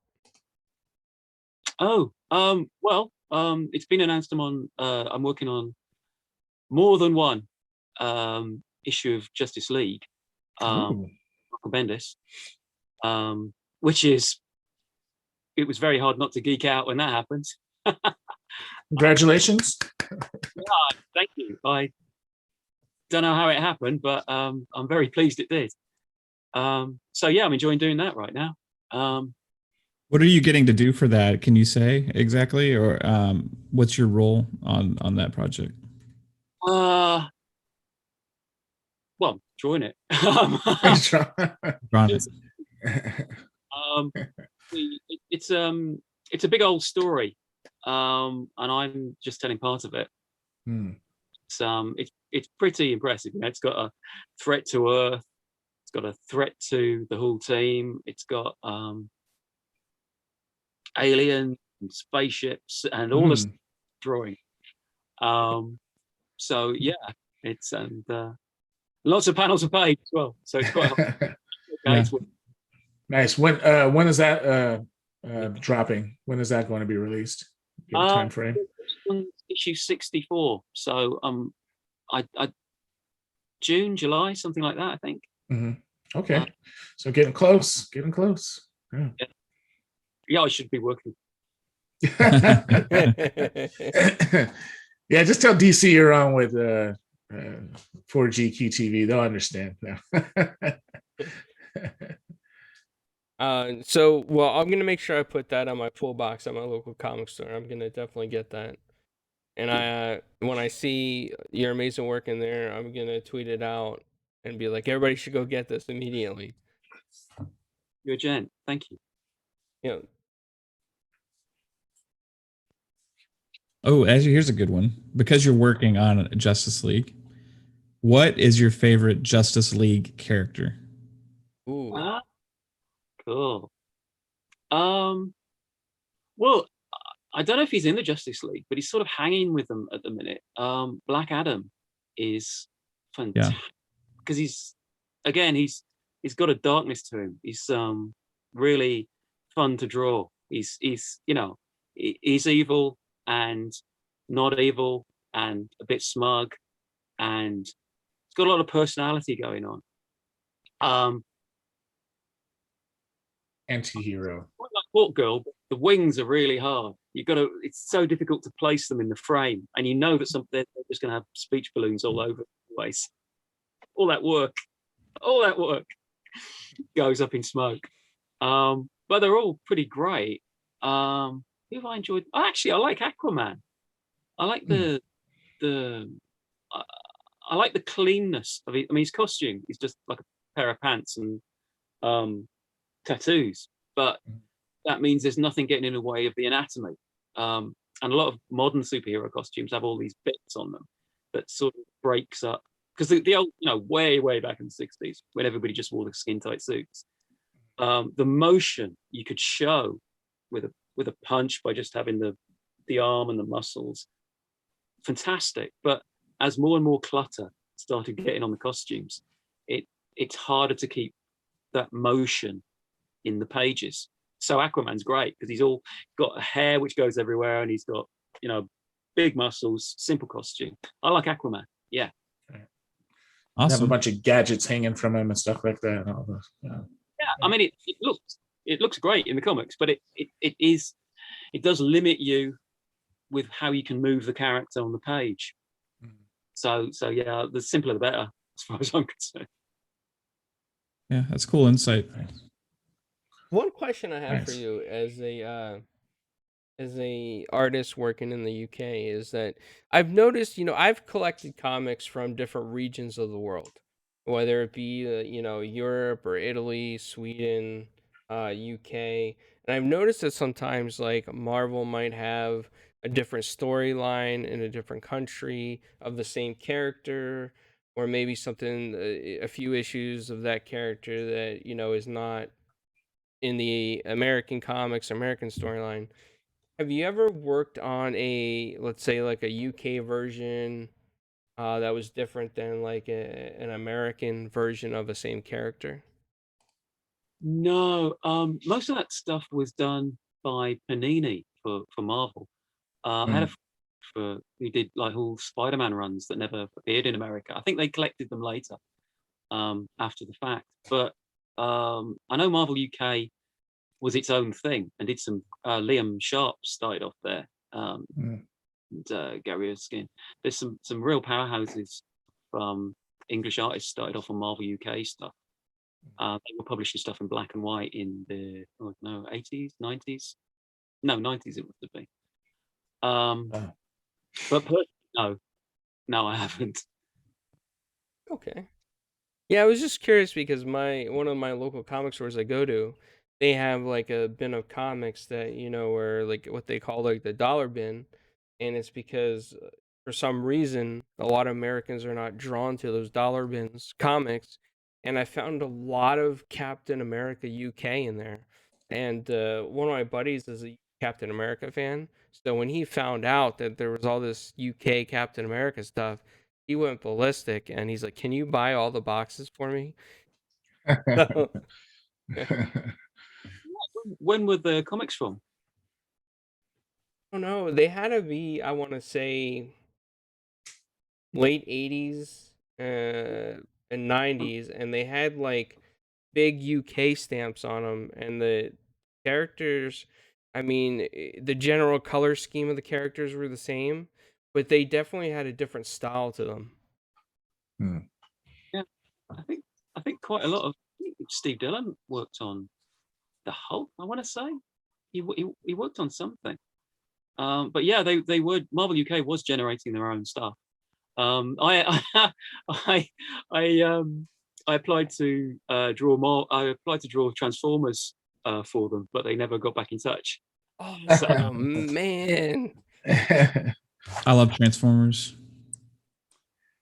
It's been announced I'm working on more than one issue of Justice League, Ooh. Bendis, which it was very hard not to geek out when that happened. Congratulations. Thank you. I don't know how it happened, but I'm very pleased it did. So yeah, I'm enjoying doing that right now. What are you getting to do for that? Can you say exactly, or what's your role on that project? Well, drawing it. Drawn it. It's a big old story, and I'm just telling part of it. It's pretty impressive. It's got a threat to Earth. It's got a threat to the whole team. It's got aliens and spaceships and all this drawing. So yeah, it's lots of panels of page as well. So it's quite Yeah. Nice. When is that dropping? When is that going to be released? Give a time frame. Issue 64. So I June, July, something like that, I think. Mm-hmm. Okay. So getting close. Yeah. Yeah, I should be working. Yeah, just tell DC you're on with 4GQ TV. They'll understand. Well, I'm gonna make sure I put that on my pull box at my local comic store. I'm gonna definitely get that. And when I see your amazing work in there, I'm gonna tweet it out and be like, everybody should go get this immediately. You're a gent. Thank you. Yeah. Oh, here's a good one. Because you're working on Justice League, what is your favorite Justice League character? Ooh. Cool. Well, I don't know if he's in the Justice League, but he's sort of hanging with them at the minute. Black Adam is fantastic because he's got a darkness to him. He's really fun to draw. He's evil and not evil and a bit smug, and he's got a lot of personality going on. Anti-hero. Like Hawk Girl, the wings are really hard. It's so difficult to place them in the frame, and that they're just going to have speech balloons all over the place. All that work goes up in smoke. But they're all pretty great. Who have I enjoyed? I like Aquaman. I like I like the cleanness of it. I mean, his costume is just like a pair of pants and tattoos, but that means there's nothing getting in the way of the anatomy. And a lot of modern superhero costumes have all these bits on them that sort of breaks up, because the old, way back in the 60s, when everybody just wore the skin tight suits, the motion you could show with with a punch by just having the arm and the muscles. Fantastic. But as more and more clutter started getting on the costumes, it's harder to keep that motion in the pages. So Aquaman's great because he's all got a hair which goes everywhere, and he's got, big muscles, simple costume. I like Aquaman. Yeah. Have a Awesome. bunch of gadgets hanging from him and stuff like that. And all this. Yeah. Yeah. I mean, it looks great in the comics, but it does limit you with how you can move the character on the page. So yeah, the simpler the better, as far as I'm concerned. Yeah, that's cool insight. One question I have for Nice. you as a artist working in the UK is that I've noticed, I've collected comics from different regions of the world, whether it be Europe or Italy, Sweden, UK, and I've noticed that sometimes like Marvel might have a different storyline in a different country of the same character, or maybe something, a few issues of that character that is not in the American comics, American storyline. Have you ever worked on a, let's say, like a UK version that was different than like an American version of a same character? No, most of that stuff was done by Panini for Marvel. I had a Mm. for who did like all Spider-Man runs that never appeared in America. I think they collected them later, after the fact. But I know Marvel UK was its own thing and did some. Liam Sharp started off there, Mm. and Gary Erskine. There's some real powerhouses from English artists started off on Marvel UK stuff. They were publishing stuff in black and white in the 80s, 90s. No, 90s it would have been. Oh. But no, I haven't. Okay. Yeah, I was just curious because my one of my local comic stores I go to, they have like a bin of comics that are like what they call like the dollar bin, and it's because for some reason a lot of Americans are not drawn to those dollar bins comics, and I found a lot of Captain America UK in there, and one of my buddies is a Captain America fan, so when he found out that there was all this UK Captain America stuff, he went ballistic and he's like, "Can you buy all the boxes for me?" So, yeah. When were the comics from? I don't know. They had to be, I want to say, late 80s and 90s, and they had like big UK stamps on them, and the characters, I mean, the general color scheme of the characters were the same, but they definitely had a different style to them. Mm. Yeah, I think quite a lot of Steve Dillon worked on the Hulk. I want to say he worked on something. But yeah, they were Marvel UK was generating their own stuff. I I I applied to draw more. I applied to draw Transformers for them, but they never got back in touch. So Oh man. I love Transformers.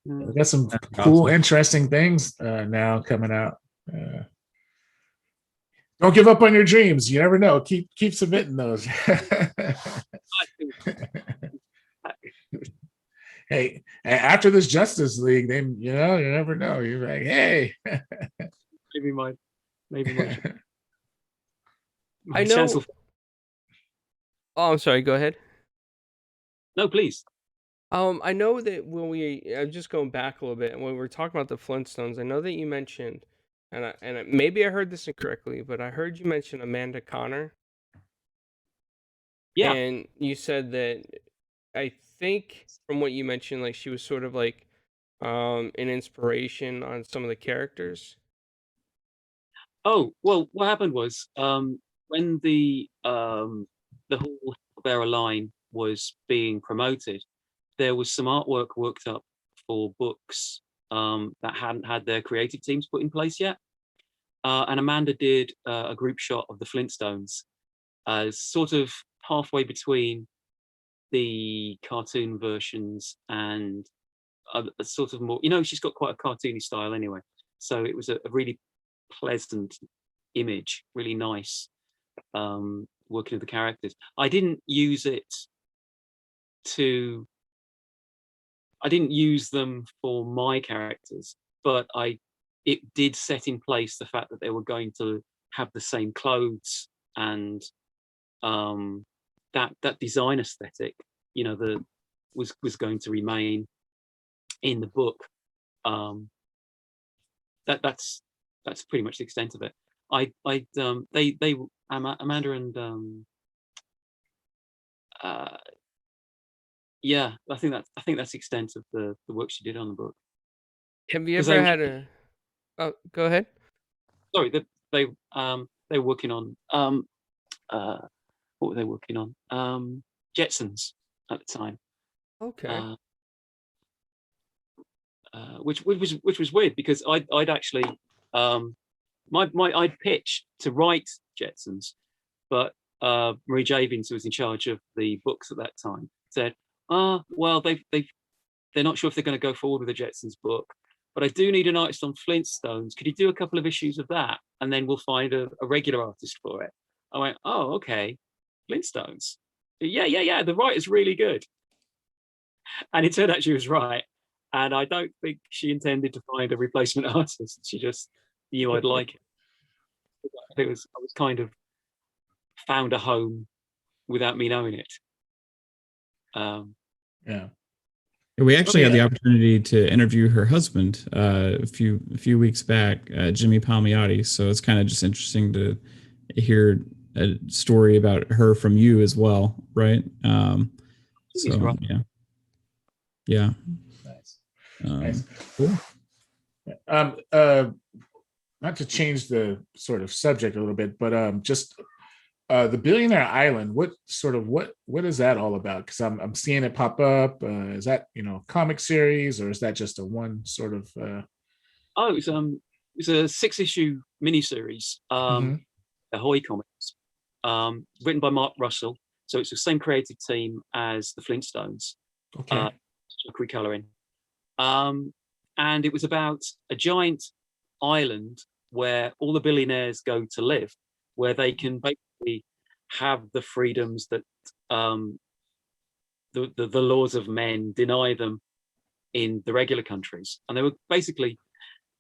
We got some That's cool, awesome. interesting things now coming out. Don't give up on your dreams. You never know. Keep submitting those. Hey, after this Justice League, they you never know. You're like, hey. maybe my I chance know. will. Oh, I'm sorry. Go ahead. No, please. I know that I'm just going back a little bit, when we were talking about the Flintstones, I know that you mentioned, maybe I heard this incorrectly, but I heard you mention Amanda Connor, Yeah. and you said that I think from what you mentioned, like she was sort of like an inspiration on some of the characters. Oh well, what happened was when the whole Bearer line was being promoted, there was some artwork worked up for books that hadn't had their creative teams put in place yet. And Amanda did a group shot of the Flintstones as sort of halfway between the cartoon versions and a sort of more, she's got quite a cartoony style anyway. So it was a really pleasant image, really nice, working with the characters. I didn't use them for my characters, but it did set in place the fact that they were going to have the same clothes, and that design aesthetic, was going to remain in the book. That's pretty much the extent of it. Amanda and yeah, I think that's the extent of the work she did on the book. Have you Because ever had a Oh, go ahead. sorry, they were working on what were they working on? Jetsons at the time. Okay. Which was weird, because I'd actually I'd pitched to write Jetsons, but Marie Javins, who was in charge of the books at that time, said, well, they're not sure if they're going to go forward with the Jetsons book, but I do need an artist on Flintstones. Could you do a couple of issues of that, and then we'll find a regular artist for it? I went, oh, okay, Flintstones. Yeah. The writer's really good, and it turned out she was right. And I don't think she intended to find a replacement artist. She just knew I'd like it. I was kind of found a home without me knowing it. Yeah. We actually Okay. had the opportunity to interview her husband a few weeks back, Jimmy Palmiotti. So it's kind of just interesting to hear a story about her from you as well, right? He's right. Yeah. Nice. Nice. Cool. Not to change the sort of subject a little bit, but just the Billionaire Island. What is that all about? Because I'm seeing it pop up. Is that comic series, or is that just a one sort of? It's a 6-issue miniseries. Mhm. Ahoy Comics, written by Mark Russell. So it's the same creative team as the Flintstones. Okay. Recoloring. And it was about a giant island where all the billionaires go to live, where they can basically have the freedoms that the laws of men deny them in the regular countries. And they were basically,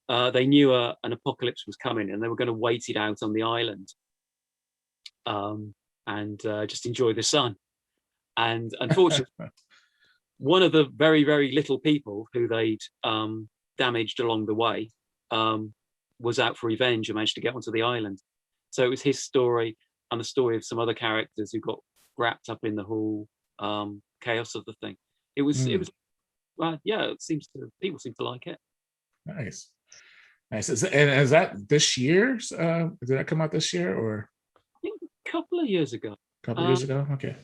they knew an apocalypse was coming, and they were going to wait it out on the island, and just enjoy the sun. And unfortunately, one of the very, very little people who they'd damaged along the way was out for revenge and managed to get onto the island. So it was his story and the story of some other characters who got wrapped up in the whole chaos of the thing. It was yeah, people seem to like it. Nice. Is that this year? Did that come out this year, or I think a couple of years ago? a couple of years ago? Okay.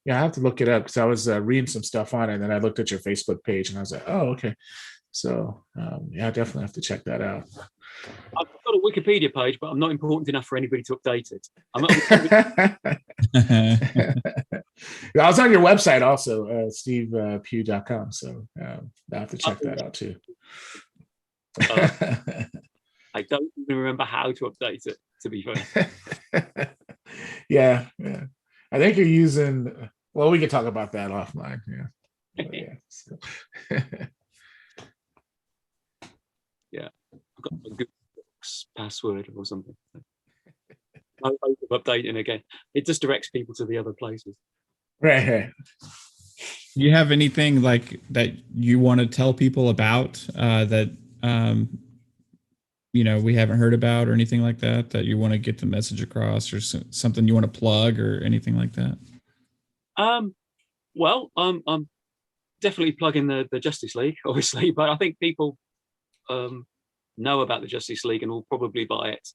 Yeah, I have to look it up, because I was reading some stuff on it, and then I looked at your Facebook page, and I was like, oh, okay. So yeah, I definitely have to check that out. I've got a Wikipedia page, but I'm not important enough for anybody to update it. I was on your website also, stevepugh.com. So I have to check that out too. I don't even remember how to update it, to be fair. Yeah. I think you're using. Well, we can talk about that offline. Yeah. But yeah. So. Yeah, I've got a Google Docs password or something. I'll updating again. It just directs people to the other places. Right. Do you have anything like that you want to tell people about that we haven't heard about, or anything like that you want to get the message across, or something you want to plug, or anything like that? Well, I'm definitely plugging the Justice League, obviously, but I think people know about the Justice League and will probably buy it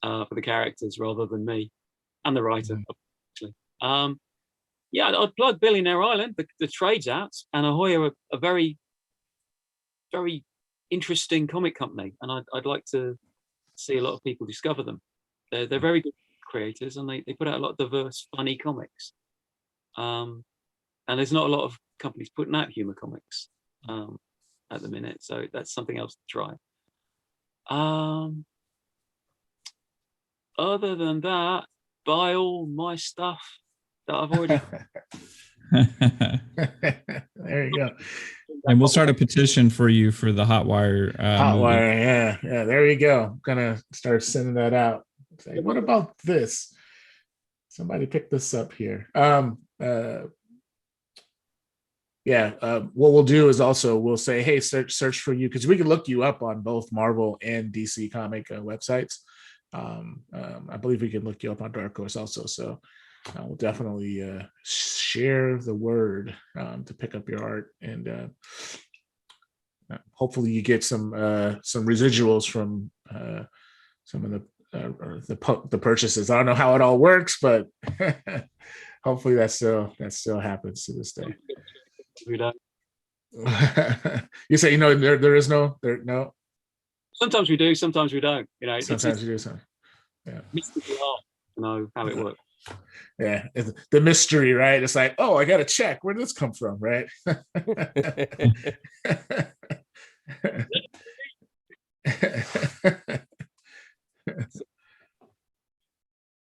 for the characters rather than me and the writer. Actually, yeah, I'd plug Billionaire Island. The trade's out, and Ahoy are a very, very interesting comic company, and I'd like to see a lot of people discover them. They're very good creators, and they put out a lot of diverse, funny comics. And there's not a lot of companies putting out humor comics at the minute, so that's something else to try. other than that, buy all my stuff that I've already. There you go. And we'll start a petition for you for the Hotwire movie. Hotwire, yeah. There you go. I'm gonna start sending that out. Say, what about this? Somebody pick this up here. What we'll do is also we'll say, hey, search for you, because we can look you up on both Marvel and DC comic websites. I believe we can look you up on Dark Horse also. So we'll definitely share the word to pick up your art, and hopefully you get some residuals from some of the purchases. I don't know how it all works, but hopefully that still happens to this day. You say, there is no. Sometimes we do, sometimes we don't. Sometimes we do something. Yeah. Mystical art, know how it works. Yeah, it's the mystery, right? It's like, oh, I got to check where did this come from, right?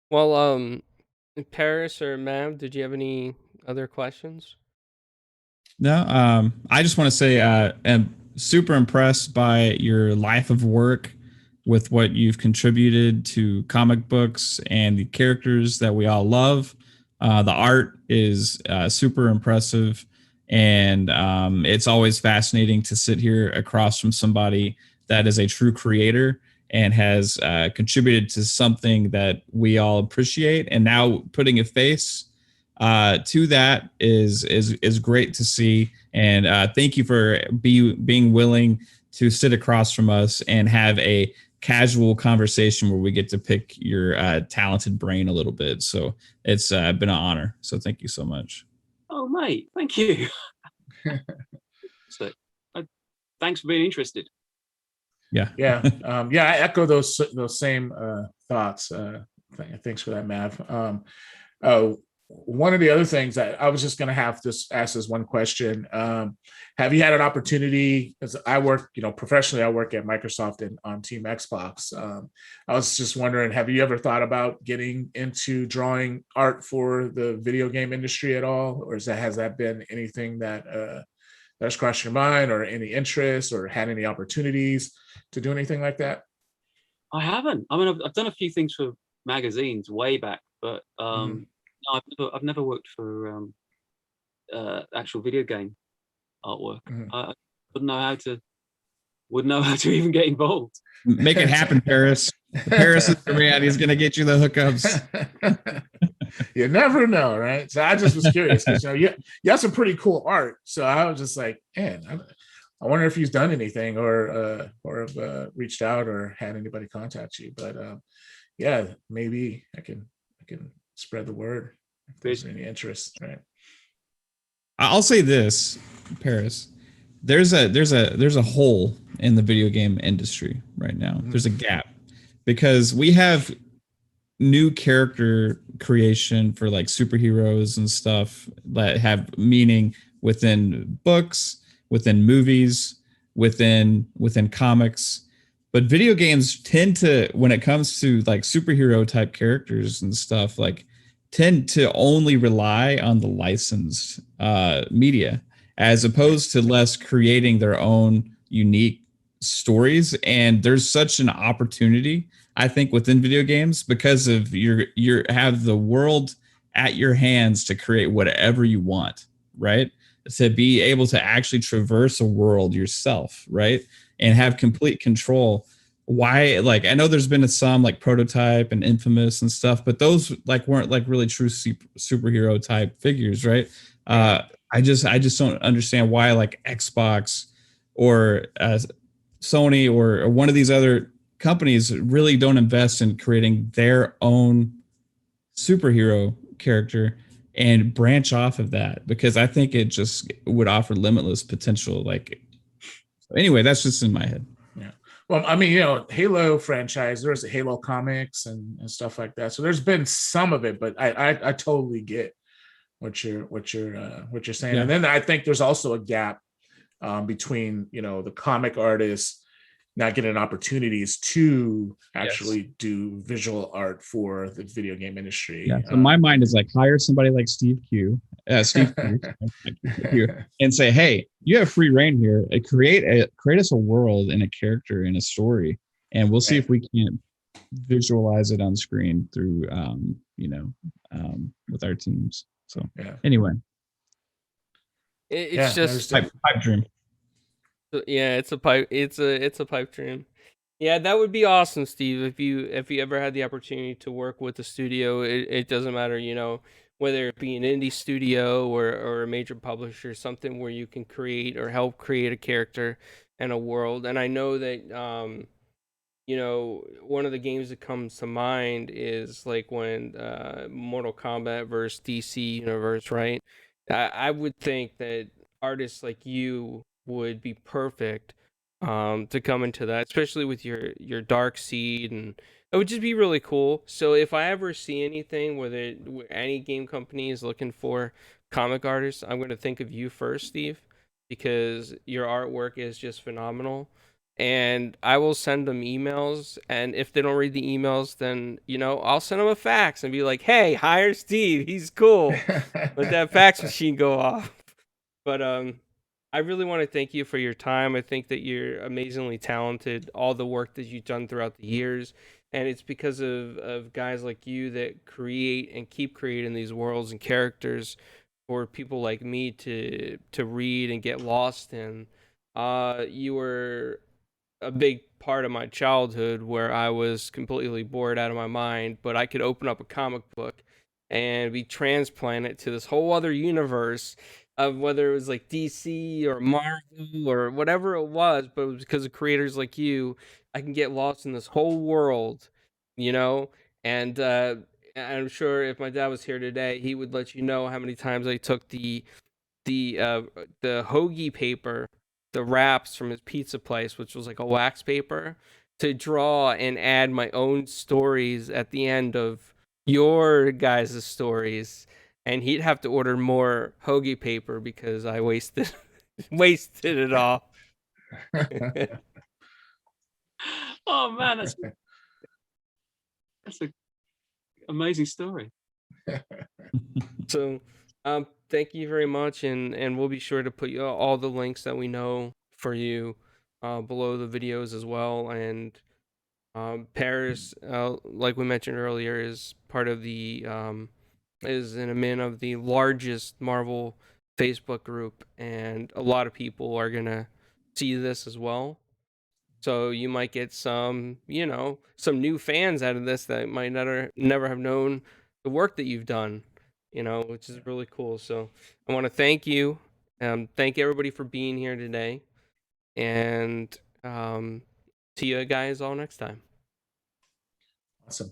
Well, Paris or Mav, did you have any other questions? No, I just want to say I'm super impressed by your life of work with what you've contributed to comic books and the characters that we all love. The art is super impressive, and it's always fascinating to sit here across from somebody that is a true creator and has contributed to something that we all appreciate. And now putting a face to that is great to see. And thank you for being willing to sit across from us and have a casual conversation where we get to pick your talented brain a little bit. So it's been an honor. So thank you so much. Oh, mate, thank you. So, thanks for being interested. Yeah. I echo those same thoughts. Thanks for that, Mav. One of the other things that I was just going to have to ask this one question. Have you had an opportunity, as I work, professionally, I work at Microsoft and on Team Xbox. I was just wondering, have you ever thought about getting into drawing art for the video game industry at all? Or has that been anything that's crossed your mind, or any interest, or had any opportunities to do anything like that? I haven't. I mean, I've done a few things for magazines way back, but no, I've never worked for actual video game artwork. I wouldn't know how to even get involved. Make it happen, Paris. Paris is the man. He's going to get you the hookups. You never know, right? So I just was curious because you have some pretty cool art. So I was just like, man, I wonder if he's done anything or have reached out or had anybody contact you. But yeah, maybe I can spread the word if there's any interest, right? I'll say this, Paris. There's a hole in the video game industry right now. There's a gap because we have new character creation for like superheroes and stuff that have meaning within books, within movies, within comics. But video games tend to, when it comes to like superhero type characters and stuff, like tend to only rely on the licensed media as opposed to less creating their own unique stories. And there's such an opportunity, I think, within video games because of you have the world at your hands to create whatever you want, right? To be able to actually traverse a world yourself, right? And have complete control. Why, like, I know there's been some like Prototype and Infamous and stuff, but those like weren't like really true superhero type figures, right? I just don't understand why like Xbox or Sony or one of these other companies really don't invest in creating their own superhero character and branch off of that, because I think it just would offer limitless potential. Like, so anyway, that's just in my head. Yeah. Well, I mean, Halo franchise, there's Halo comics and stuff like that. So there's been some of it, but I totally get what you're saying. Yeah. And then I think there's also a gap between, the comic artists not getting opportunities to Yes. actually do visual art for the video game industry. Yeah. So my mind is like, hire somebody like Steve Pugh, and say, hey, you have free reign here. Create us a world and a character and a story, and we'll see if we can't visualize it on screen through, with our teams. So anyway, It's just pipe dream. yeah, it's a pipe. It's a pipe dream. Yeah, that would be awesome, Steve. If you ever had the opportunity to work with a studio, it doesn't matter, whether it be an indie studio or a major publisher, something where you can create or help create a character and a world. And I know that one of the games that comes to mind is like when Mortal Kombat versus DC Universe, right? I would think that artists like you would be perfect to come into that, especially with your Dark Seed, and it would just be really cool. So if I ever see anything where any game company is looking for comic artists, I'm going to think of you first, Steve, because your artwork is just phenomenal, and I will send them emails. And if they don't read the emails, then I'll send them a fax and be like, "Hey, hire Steve. He's cool." Let that fax machine go off. But I really want to thank you for your time. I think that you're amazingly talented. All the work that you've done throughout the years, and it's because of guys like you that create and keep creating these worlds and characters for people like me to read and get lost in. You were a big part of my childhood where I was completely bored out of my mind, but I could open up a comic book and be transplanted to this whole other universe of whether it was like DC or Marvel or whatever it was, but it was because of creators like you, I can get lost in this whole world, you know? And I'm sure if my dad was here today, he would let you know how many times I took the uh the hoagie paper, the wraps from his pizza place, which was like a wax paper, to draw and add my own stories at the end of your guys' stories, and he'd have to order more hoagie paper because I wasted wasted it all. Oh man, that's an amazing story. So thank you very much, and we'll be sure to put all the links that we know for you below the videos as well. And Paris, like we mentioned earlier, is part of the is an admin of the largest Marvel Facebook group, and a lot of people are gonna see this as well. So you might get some new fans out of this that might never have known the work that you've done, which is really cool. So I want to thank you, thank everybody for being here today, and see you guys all next time. Awesome.